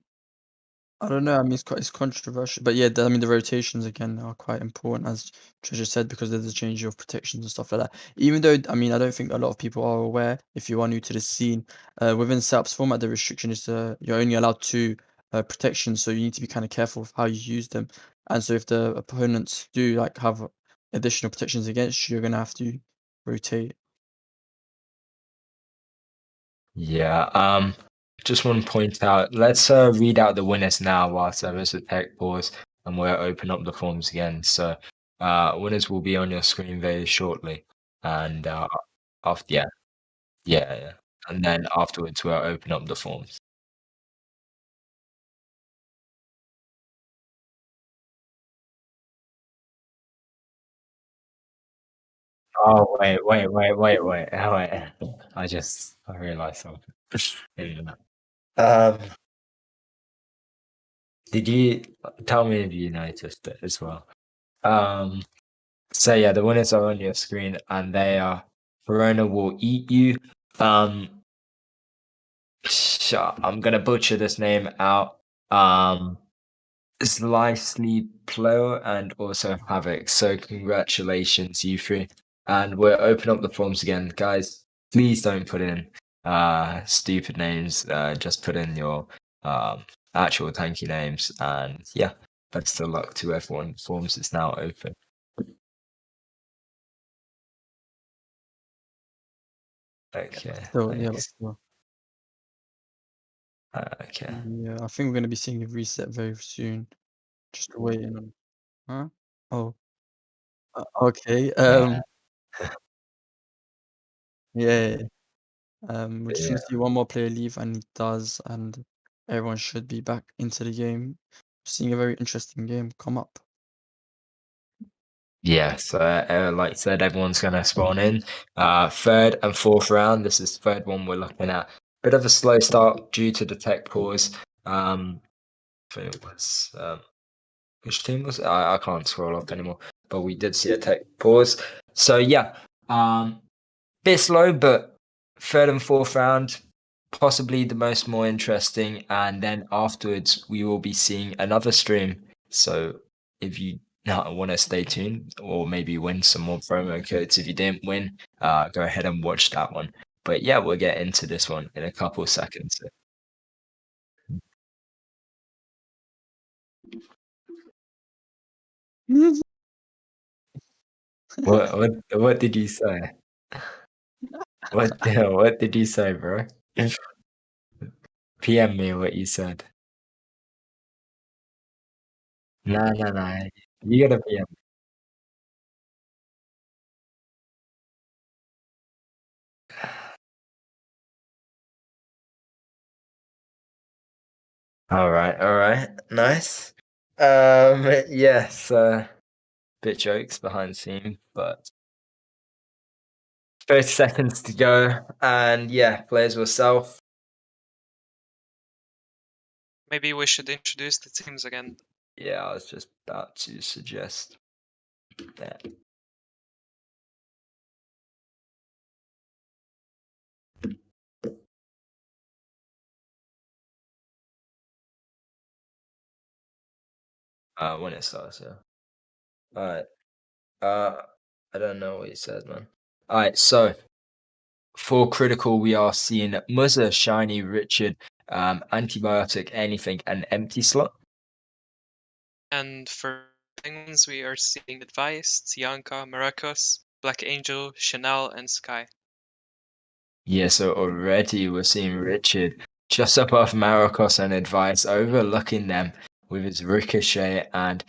[SPEAKER 2] I don't know. I mean, it's controversial, but yeah, I mean, the rotations again are quite important, as Treasure said, because there's a change of protections and stuff like that. Even though, I mean, I don't think a lot of people are aware. If you are new to the scene, within SAP's format, the restriction is you're only allowed 2 protections, so you need to be kind of careful of how you use them. And so, if the opponents do like have additional protections against you, you're gonna have to rotate.
[SPEAKER 1] Yeah, just want to point out, let's read out the winners now whilst there is a tech pause and we'll open up the forms again. So, winners will be on your screen very shortly. And after, yeah. And then afterwards, we'll open up the forms. Oh, wait. Oh, wait. I realized something. Yeah. Did you tell me if you noticed it as well? So yeah, the winners are on your screen, and they are Corona will eat you. Um, I'm gonna butcher this name out. Slicely Plo and also Havoc. So congratulations, you three. And we'll open up the forms again, guys. Please don't put in stupid names. Just put in your actual tanky names, and yeah, best of luck to everyone. Forms is now open. Okay,
[SPEAKER 2] So yeah,
[SPEAKER 1] thanks. Okay.
[SPEAKER 2] yeah, I think we're gonna be seeing a reset very soon. Just waiting on. Huh? Oh, okay.
[SPEAKER 1] Yeah,
[SPEAKER 2] Yeah. We're just
[SPEAKER 1] yeah.
[SPEAKER 2] gonna see one more player leave, and he does, and everyone should be back into the game. Seeing a very interesting game come up.
[SPEAKER 1] Yeah, so like I said, everyone's going to spawn in. Third and fourth round. This is the third one we're looking at. Bit of a slow start due to the tech pause. I think it was which team was it? I can't scroll up anymore, but we did see a tech pause. So yeah, bit slow, but third and fourth round, possibly the more interesting. And then afterwards, we will be seeing another stream. So if you want to stay tuned or maybe win some more promo codes, if you didn't win, go ahead and watch that one. But yeah, we'll get into this one in a couple of seconds. What did you say? What did you say, bro? PM me what you said. Nah. You gotta PM. All right. Nice. Yes, bit jokes behind the scene, but 30 seconds to go, and yeah, players will self.
[SPEAKER 3] Maybe we should introduce the teams again.
[SPEAKER 1] Yeah, I was just about to suggest that. When it starts, yeah. Alright. I don't know what you said, man. Alright, so for critical, we are seeing Muzza, Shiny, Richard, Antibiotic, Anything, and Empty Slot.
[SPEAKER 3] And for Penguins, we are seeing Advice, Tianka, Maracos, Black Angel, Chanel, and Sky.
[SPEAKER 1] Yeah, so already we're seeing Richard just above Maracos and Advice, overlooking them with his Ricochet and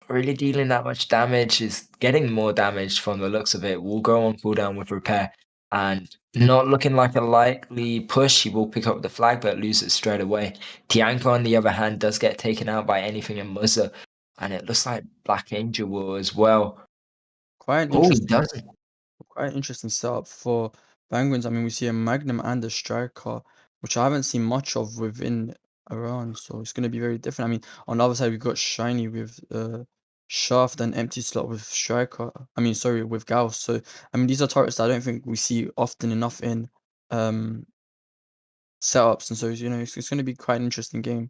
[SPEAKER 1] really dealing that much damage. Is getting more damage from the looks of it. Will go on cooldown with Repair and not looking like a likely push. He will pick up the flag but lose it straight away. Tianko, on the other hand, does get taken out by Anything and Muzza, and it looks like Black Angel will as well.
[SPEAKER 2] Quite an
[SPEAKER 1] Oh, he
[SPEAKER 2] interesting,
[SPEAKER 1] doesn't.
[SPEAKER 2] quite an interesting setup for Banguins. I mean, we see a Magnum and a Striker, which I haven't seen much of within Iran, so it's going to be very different. I mean, on the other side, we've got Shiny with Shaft and Empty Slot with Striker. I mean, sorry, with Gauss. So, I mean, these are turrets that I don't think we see often enough in um setups, and so it's going to be quite an interesting game.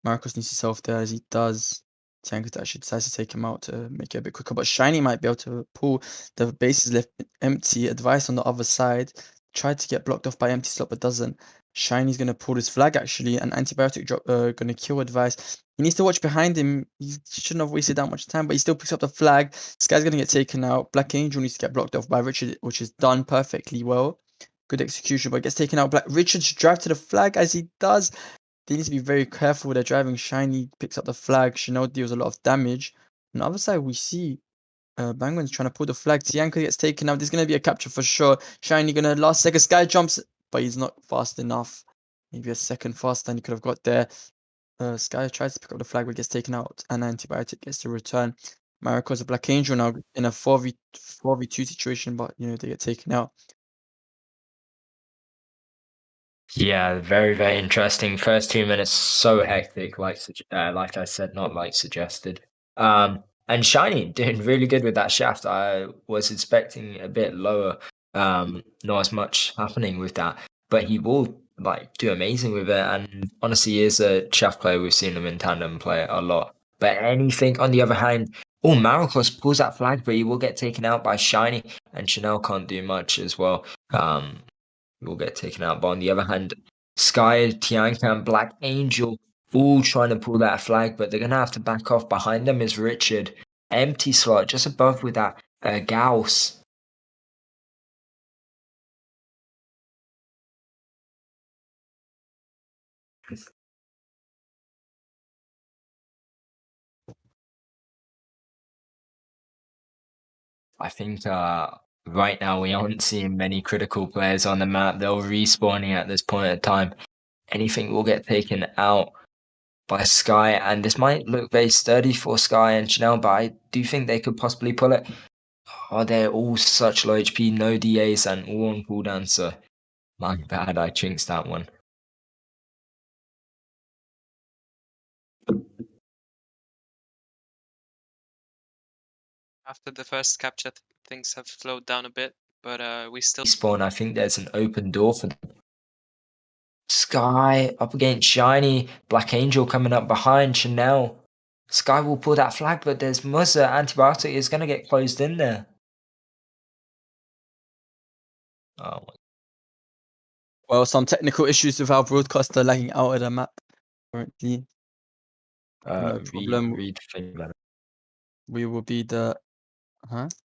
[SPEAKER 2] Marcos needs to self there as he does. Tank actually decides to take him out to make it a bit quicker, but Shiny might be able to pull. The base is left empty. Advice on the other side. Tried to get blocked off by Empty Slot, but doesn't. Shiny's gonna pull this flag actually, and Antibiotic drop gonna kill Advice. He needs to watch behind him. He shouldn't have wasted that much time, but he still picks up the flag. This guy's gonna get taken out. Black Angel needs to get blocked off by Richard, which is done perfectly well. Good execution, but gets taken out. Black Richard should drive to the flag as he does. They need to be very careful. They're driving. Shiny picks up the flag. Chanel deals a lot of damage. On the other side, we see Banguins trying to pull the flag. Tianka gets taken out. There's going to be a capture for sure. Shiny going to last second. Sky jumps, but he's not fast enough. Maybe a second faster than he could have got there. Sky tries to pick up the flag, but gets taken out. And Antibiotic gets to return. Mariko's a Black Angel now in a 4v2 situation, but they get taken out.
[SPEAKER 1] Yeah, very interesting. First 2 minutes so hectic, like I said, not like suggested. And Shiny doing really good with that shaft. I was expecting a bit lower. Not as much happening with that, but he will like do amazing with it. And honestly, he is a shaft player. We've seen him in tandem play a lot. But Anything, on the other hand, oh, Maricos pulls that flag, but he will get taken out by Shiny, and Chanel can't do much as well. Will get taken out. But on the other hand, Sky, Tianka, and Black Angel all trying to pull that flag, but they're going to have to back off. Behind them is Richard. Empty slot just above with that Gauss. I think right now we aren't seeing many critical players on the map. They're respawning at this point in time. Anything will get taken out. by Sky, and this might look very sturdy for Sky and Chanel, but I do think they could possibly pull it. Oh, they're all such low HP, no DAs, and all on cooldown, so my bad, I jinxed that one.
[SPEAKER 3] After the first capture, things have slowed down a bit, but we still
[SPEAKER 1] Spawn, I think there's an open door for them. Sky up against Shiny, Black Angel coming up behind Chanel. Sky will pull that flag, but there's Muzza. Antibiotic is going to get closed in there. Oh,
[SPEAKER 2] Well, some technical issues with our broadcaster lagging out of the map currently. No problem.
[SPEAKER 1] read thing about it.
[SPEAKER 2] We will be the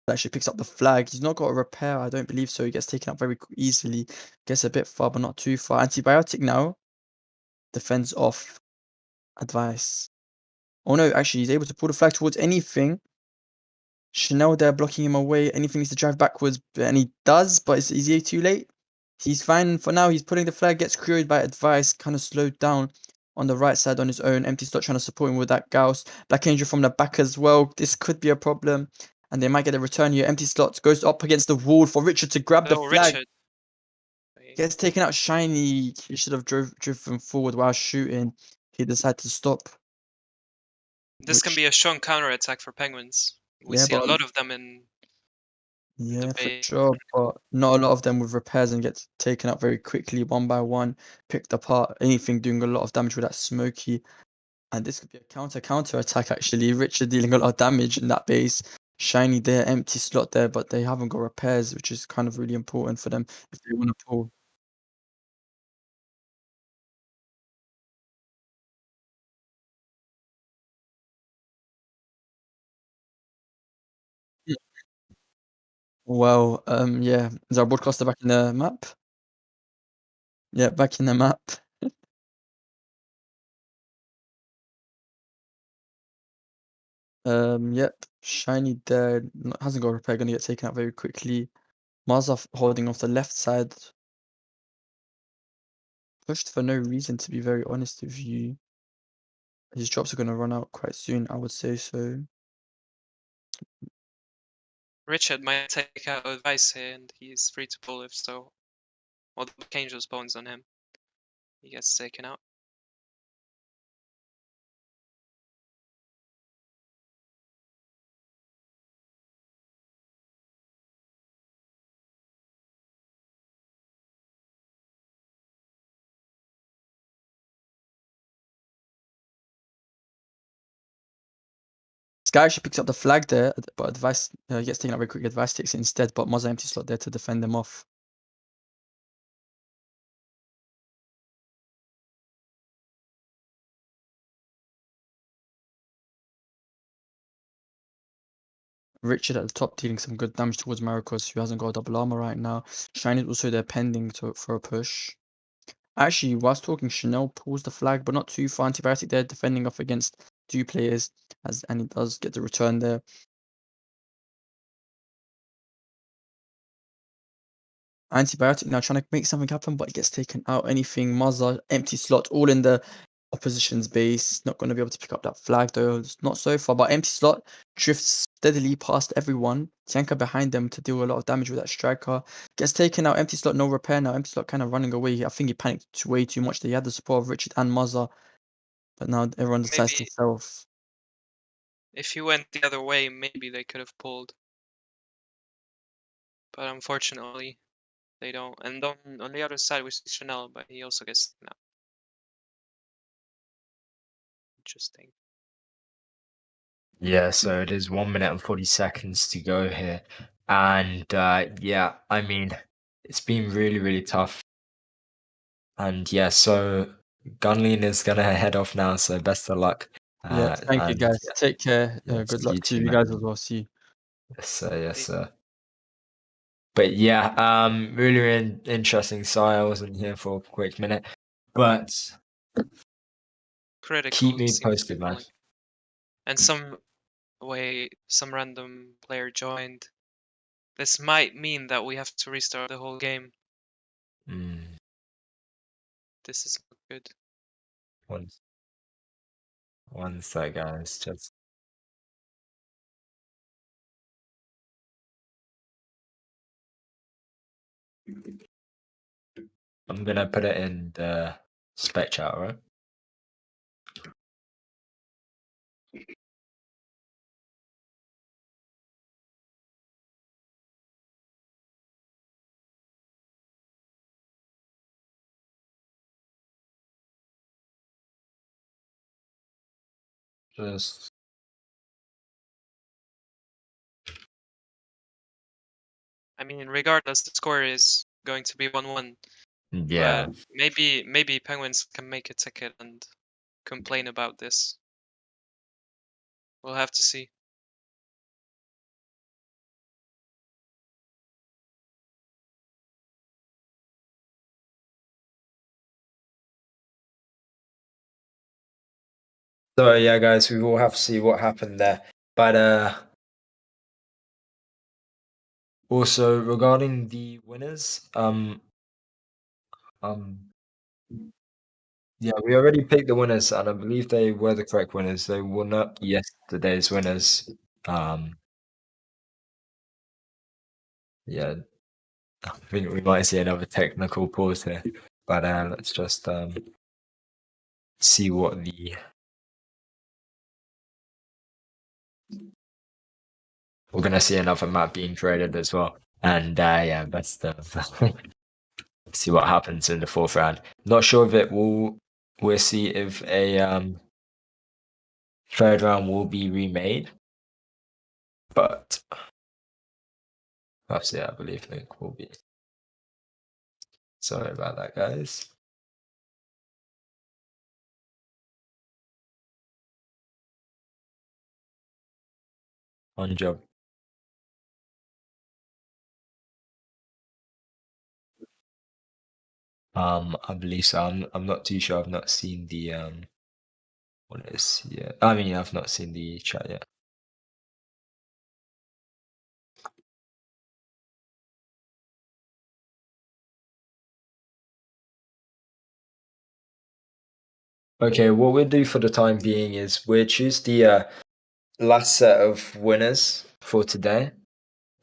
[SPEAKER 2] actually picks up the flag. He's not got a repair, I don't believe so. He gets taken up very easily. Gets a bit far, but not too far. Antibiotic now. Defends off advice. Oh no, actually he's able to pull the flag towards anything. Chanel there blocking him away. Anything needs to drive backwards, and he does, but is he too late? He's fine for now. He's putting the flag, gets crewed by advice, kind of slowed down on the right side on his own. Empty slot trying to support him with that Gauss. Black Angel from the back as well. This could be a problem. And they might get a return here. Empty slot goes up against the wall for Richard to grab the flag.
[SPEAKER 3] Richard.
[SPEAKER 2] Gets taken out Shiny. He should have driven forward while shooting. He decided to stop.
[SPEAKER 3] This can be a strong counter attack for Penguins. We see a lot of them in.
[SPEAKER 2] Yeah, for
[SPEAKER 3] bay.
[SPEAKER 2] sure, but not a lot of them with repairs and get taken out very quickly, one by one, picked apart, anything doing a lot of damage with that Smoky. And this could be a counter attack actually. Richard dealing a lot of damage in that base. Shiny there, empty slot there, but they haven't got repairs, which is kind of really important for them if they want to pull. Well, yeah. Is our broadcaster back in the map? Yeah, back in the map. Yep. Shiny there, hasn't got repair, gonna get taken out very quickly. Mazaf holding off the left side. Pushed for no reason, to be very honest with you. His drops are gonna run out quite soon, I would say so.
[SPEAKER 3] Richard might take out advice here, and he's free to pull if so. Or the Black Angel spawns on him. He gets taken out.
[SPEAKER 2] Sky actually picks up the flag there, but advice gets taken out very quickly. Advice takes it instead, but Mozza empty slot there to defend them off. Richard at the top dealing some good damage towards Maricos, who hasn't got a double armor right now. Shine is also there pending for a push. Actually, whilst talking, Chanel pulls the flag, but not too far. Antibiotic there defending off against two players, and he does get the return there. Antibiotic now trying to make something happen, but it gets taken out. Anything, Mazza, empty slot, all in the opposition's base. Not going to be able to pick up that flag though. It's not so far, but empty slot drifts steadily past everyone. Tianka behind them to deal a lot of damage with that striker. Gets taken out. Empty slot, no repair now. Empty slot kind of running away. I think he panicked way too much. They had the support of Richard and Mazza, but now everyone decides to self.
[SPEAKER 3] If he went the other way, maybe they could have pulled. But unfortunately, they don't. And on the other side, we see Chanel, but he also gets taken out. Interesting.
[SPEAKER 1] Yeah, so it is 1 minute and 40 seconds to go here. And yeah, I mean, it's been really, really tough. And yeah, so Gunlean is going to head off now, so best of luck.
[SPEAKER 2] Yeah, thank you guys.
[SPEAKER 1] Yeah,
[SPEAKER 2] Take care.
[SPEAKER 1] yeah,
[SPEAKER 2] Good
[SPEAKER 1] see
[SPEAKER 2] luck
[SPEAKER 1] you
[SPEAKER 2] to
[SPEAKER 1] too,
[SPEAKER 2] you
[SPEAKER 1] man.
[SPEAKER 2] guys as well. See you.
[SPEAKER 1] Yes, sir, yes, sir. But yeah, really interesting. Sorry, I wasn't here for a quick minute, but
[SPEAKER 3] Critical
[SPEAKER 1] keep me
[SPEAKER 3] seems to be
[SPEAKER 1] posted, man.
[SPEAKER 3] pulling. And some random player joined. This might mean that we have to restart the whole game.
[SPEAKER 1] Mm.
[SPEAKER 3] This is not good.
[SPEAKER 1] Once. One sec, guys. Just I'm gonna put it in the spec chat, right? Just
[SPEAKER 3] I mean, regardless, the score is going to be 1-1.
[SPEAKER 1] yeah.
[SPEAKER 3] But maybe Penguins can make a ticket and complain about this. We'll have to see.
[SPEAKER 1] So yeah, guys, we will have to see what happened there. But also regarding the winners, yeah, we already picked the winners, and I believe they were the correct winners. They were not yesterday's winners. Yeah, I think we might see another technical pause here, but let's just see what the we're gonna see another map being created as well, and yeah, best see what happens in the fourth round. Not sure if it will. We'll see if a third round will be remade, but that's it. I believe Link will be. Sorry about that, guys. On job. I believe so. I'm not too sure. I've not seen the what is yet. I mean, I've not seen the chat yet. Okay, what we'll do for the time being is we'll choose the last set of winners for today,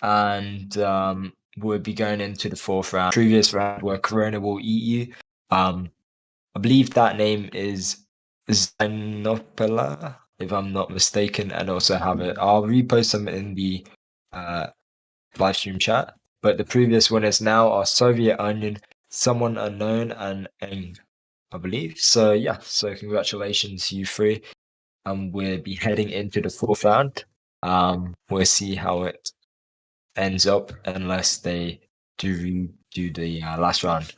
[SPEAKER 1] and we'll be going into the fourth round. Previous round where Corona will eat you. I believe that name is Xenopala, if I'm not mistaken, and also have it. I'll repost them in the live stream chat. But the previous winners now are Soviet Onion, Someone Unknown, and Eng, I believe. So yeah, so congratulations, you three. We'll be heading into the fourth round. We'll see how it ends up, unless they do the last round.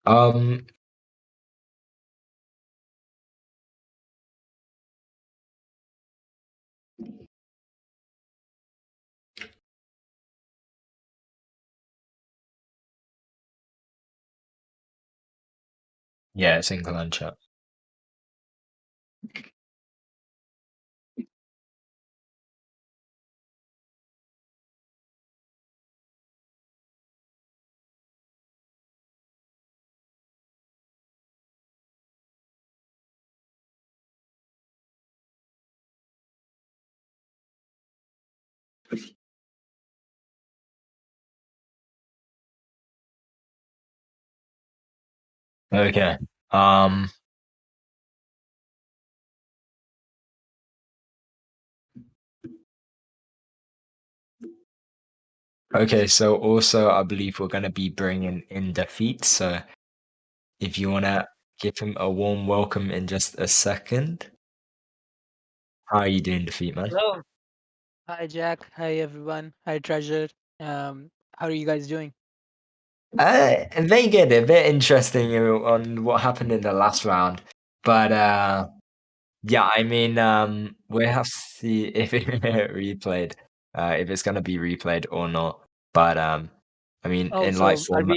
[SPEAKER 1] Um, yeah, it's in clan chat. Okay. Okay, so also I believe we're gonna be bringing in Defeat. So if you wanna give him a warm welcome in just a second. How are you doing, Defeat, man?
[SPEAKER 8] Hello. Hi, Jack. Hi, everyone. Hi, Treasure. How are you guys doing?
[SPEAKER 1] Very good. A bit interesting on what happened in the last round, but yeah, I mean, we have to see if it replayed, if it's gonna be replayed or not. But I mean,
[SPEAKER 8] Oh,
[SPEAKER 1] in light
[SPEAKER 8] so
[SPEAKER 1] format,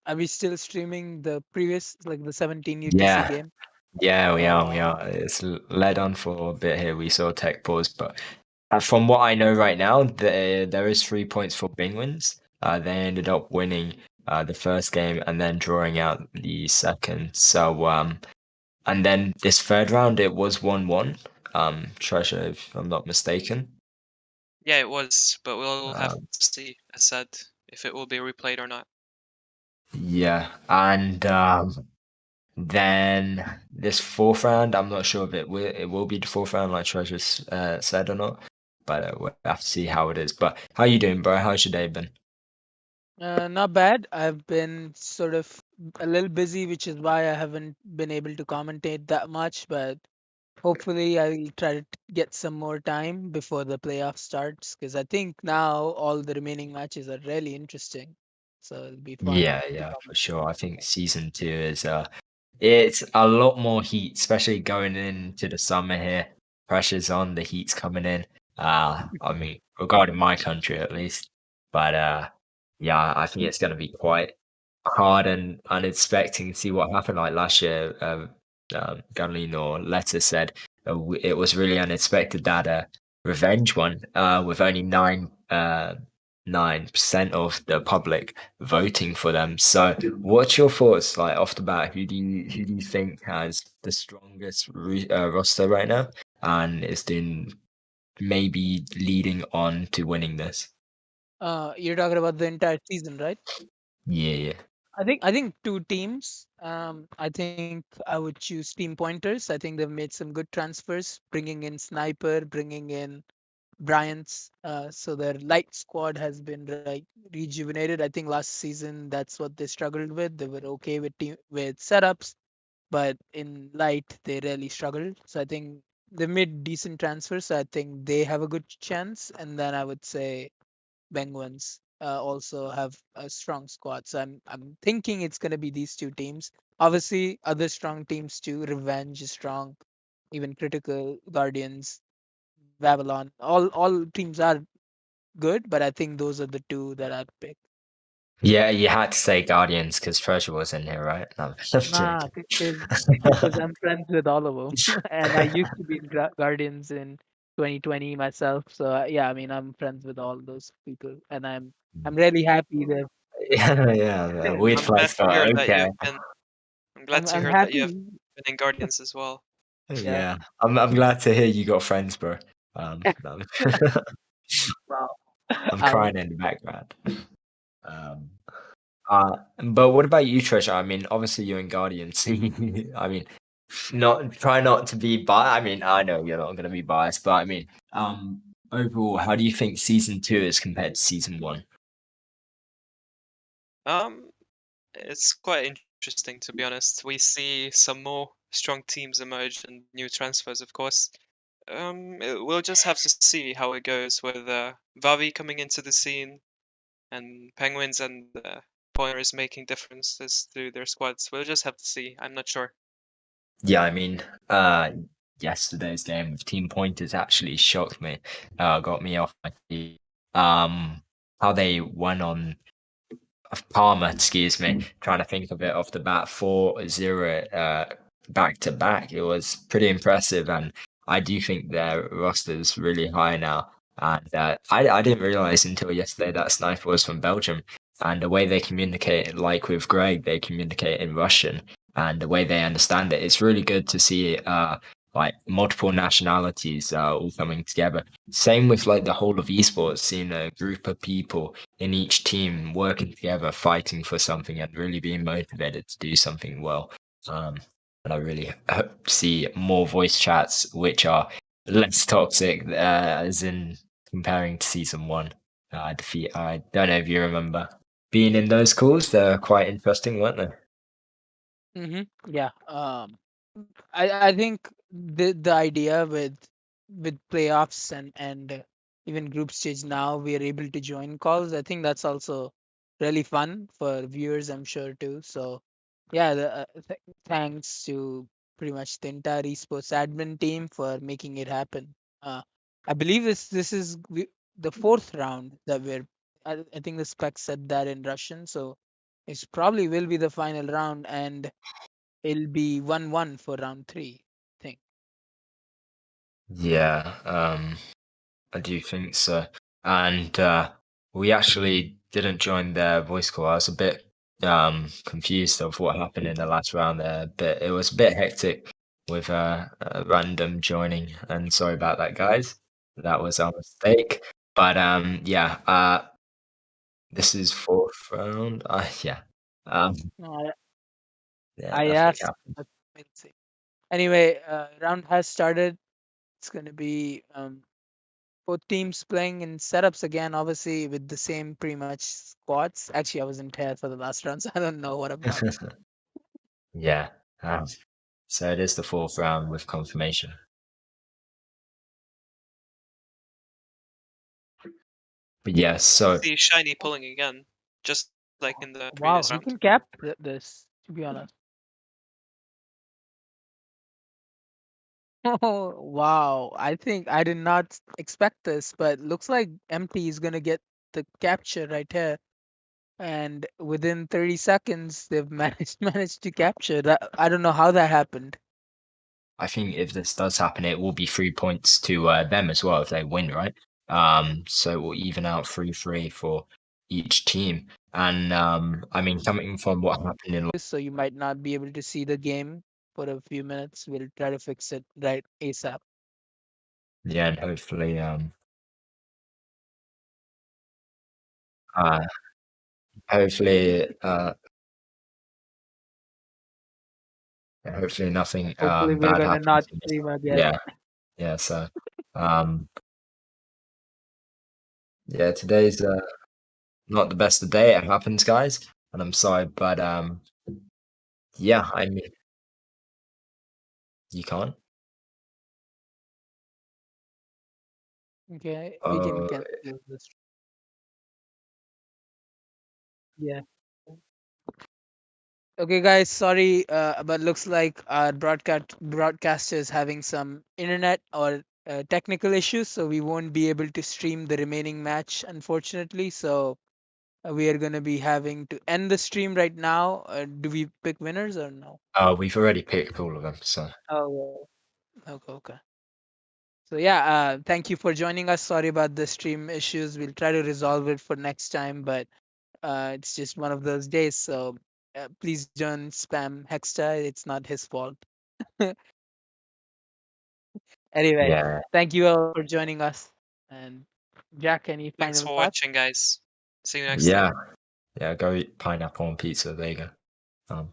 [SPEAKER 8] are we still streaming the previous, like the 17 UTC
[SPEAKER 1] yeah,
[SPEAKER 8] game?
[SPEAKER 1] yeah, we are, we
[SPEAKER 8] Oh,
[SPEAKER 1] are. It's led on for a bit here. We saw tech pause, but from what I know right now, there is 3 points for Banguins, They ended up winning the first game and then drawing out the second. So and then this third round it was 1-1. Treasure, if I'm not mistaken.
[SPEAKER 3] Yeah, it was, but we'll have
[SPEAKER 1] Um,
[SPEAKER 3] to see, as said, if it will be replayed or not.
[SPEAKER 1] yeah, and then this fourth round, I'm not sure if it will be the fourth round like Treasure said or not, but we'll have to see how it is. But how you doing, bro? How's your day been?
[SPEAKER 8] Not bad. I've been sort of a little busy, which is why I haven't been able to commentate that much, but hopefully I'll try to get some more time before the playoff starts because I think now all the remaining matches are really interesting. So it'll be fun
[SPEAKER 1] Yeah,
[SPEAKER 8] to
[SPEAKER 1] yeah, for
[SPEAKER 8] commentate.
[SPEAKER 1] sure. I think season 2 is it's a lot more heat, especially going into the summer here. Pressure's on, the heat's coming in. I mean, regarding my country at least. But yeah, I think it's gonna be quite hard and unexpected to see what happened. Like last year, Gunley or Letter said it was really unexpected that Revenge won with only 9% of the public voting for them. So, what's your thoughts like off the bat? Who do you think has the strongest roster right now and is doing maybe leading on to winning this?
[SPEAKER 8] You're talking about the entire season, right?
[SPEAKER 1] Yeah, yeah.
[SPEAKER 8] I think two teams. I think I would choose Team Pointers. I think they've made some good transfers, bringing in Sniper, bringing in Bryant's. So their light squad has been rejuvenated. I think last season that's what they struggled with. They were okay with setups, but in light they really struggled. So I think they made decent transfers. So I think they have a good chance. And then I would say Banguins also have a strong squad. So I'm thinking it's gonna be these two teams. Obviously, other strong teams too. Revenge is strong. Even Critical, Guardians, Babylon. All teams are good, but I think those are the two that I'd pick.
[SPEAKER 1] Yeah, you had to say Guardians because Treasure was in here, right? No, I'm
[SPEAKER 8] Nah,
[SPEAKER 1] joking.
[SPEAKER 8] because I'm friends with all of them, and I used to be in Guardians in 2020 myself. So yeah, I mean I'm friends with all those people, and I'm really happy that
[SPEAKER 1] Yeah, yeah, weird
[SPEAKER 3] I'm glad
[SPEAKER 1] flex,
[SPEAKER 3] to hear
[SPEAKER 1] but
[SPEAKER 3] that
[SPEAKER 1] okay.
[SPEAKER 3] you've been. I'm glad to
[SPEAKER 8] I'm
[SPEAKER 3] hear that you have
[SPEAKER 8] happy.
[SPEAKER 3] been in Guardians as well.
[SPEAKER 8] Yeah.
[SPEAKER 1] Yeah, I'm glad to hear you got friends, bro. No.
[SPEAKER 8] Wow.
[SPEAKER 1] I'm
[SPEAKER 8] I
[SPEAKER 1] crying in the background. Um, but what about you, Trish? I mean, obviously you're in Guardians. I mean, not try not to be biased. I mean, I know you're not going to be biased, but I mean, overall, how do you think season 2 is compared to season 1?
[SPEAKER 3] Um, it's quite interesting to be honest. We see some more strong teams emerge and new transfers, of course. We'll just have to see how it goes with Vavi coming into the scene and Penguins and Pointers making differences to their squads. We'll just have to see. I'm not sure.
[SPEAKER 1] Yeah, I mean, yesterday's game with Team Pointers actually shocked me. Got me off my feet. How they won on of Parma, excuse me, trying to think of it off the bat, 4-0 back to back. It was pretty impressive, and I do think their roster's really high now. And I didn't realize until yesterday that Sniper was from Belgium, and the way they communicate, like with Greg, they communicate in Russian, and the way they understand it, it's really good to see like multiple nationalities all coming together. Same with like the whole of esports, seeing a group of people in each team working together, fighting for something, and really being motivated to do something well. And I really hope to see more voice chats which are less toxic, as in comparing to season 1. I don't know if you remember being in those calls. They're quite interesting, weren't they?
[SPEAKER 8] Yeah. I think the idea with playoffs and even group stage now we are able to join calls. I think that's also really fun for viewers. I'm sure too. So yeah, thanks to pretty much the entire esports admin team for making it happen. Uh, I believe this is the fourth round that we're. I think the spec said that in Russian, so it's probably will be the final round and it'll be 1-1 for round three, I think.
[SPEAKER 1] Yeah, I do think so. And we actually didn't join the voice call. I was a bit confused of what happened in the last round there, but it was a bit hectic with random joining, and sorry about that, guys. That was our mistake. But yeah, this is fourth round. Yeah.
[SPEAKER 8] No,
[SPEAKER 1] Yeah,
[SPEAKER 8] I
[SPEAKER 1] nothing
[SPEAKER 8] asked.
[SPEAKER 1] happened.
[SPEAKER 8] But we'll see. Anyway, round has started. It's gonna be both teams playing in setups again, obviously with the same pretty much squads. Actually, I wasn't here for the last round, so I don't know what I'm talking.
[SPEAKER 1] Yeah. So it is the fourth round with confirmation. But yeah, so
[SPEAKER 3] See Shiny pulling again, just like in the
[SPEAKER 8] Wow,
[SPEAKER 3] previous
[SPEAKER 8] he
[SPEAKER 3] round.
[SPEAKER 8] can cap this. To be honest. Oh, wow. I think I did not expect this, but looks like Empty is gonna get the capture right here. And within 30 seconds, they've managed to capture that. I don't know how that happened.
[SPEAKER 1] I think if this does happen, it will be 3 points to them as well if they win, right? So it will even out 3-3 for each team. And I mean, coming from what happened in
[SPEAKER 8] So you might not be able to see the game for a few minutes. We'll try to fix it right ASAP.
[SPEAKER 1] yeah, and uh, hopefully, hopefully nothing
[SPEAKER 8] Hopefully, we're
[SPEAKER 1] bad
[SPEAKER 8] gonna
[SPEAKER 1] happens.
[SPEAKER 8] not stream again.
[SPEAKER 1] Yeah, yeah. So, um, yeah, today's not the best of day. It happens, guys, and I'm sorry, but yeah, I mean, you can't.
[SPEAKER 8] Okay, we can cancel this. Yeah. Okay, guys, sorry, but looks like our broadcaster is having some internet or technical issues, so we won't be able to stream the remaining match, unfortunately. So we are gonna be having to end the stream right now. Do we pick winners or no?
[SPEAKER 1] We've already picked all of them, so.
[SPEAKER 8] Oh, okay, okay. So yeah, thank you for joining us. Sorry about the stream issues. We'll try to resolve it for next time, but it's just one of those days. So please don't spam Hexta. It's not his fault. Anyway,
[SPEAKER 1] Yeah.
[SPEAKER 8] thank you all for joining us. And Jack, any
[SPEAKER 3] Thanks
[SPEAKER 8] final
[SPEAKER 3] for
[SPEAKER 8] thoughts?
[SPEAKER 3] watching, guys. See you next time.
[SPEAKER 1] Yeah. Yeah, go eat pineapple on pizza. There you go.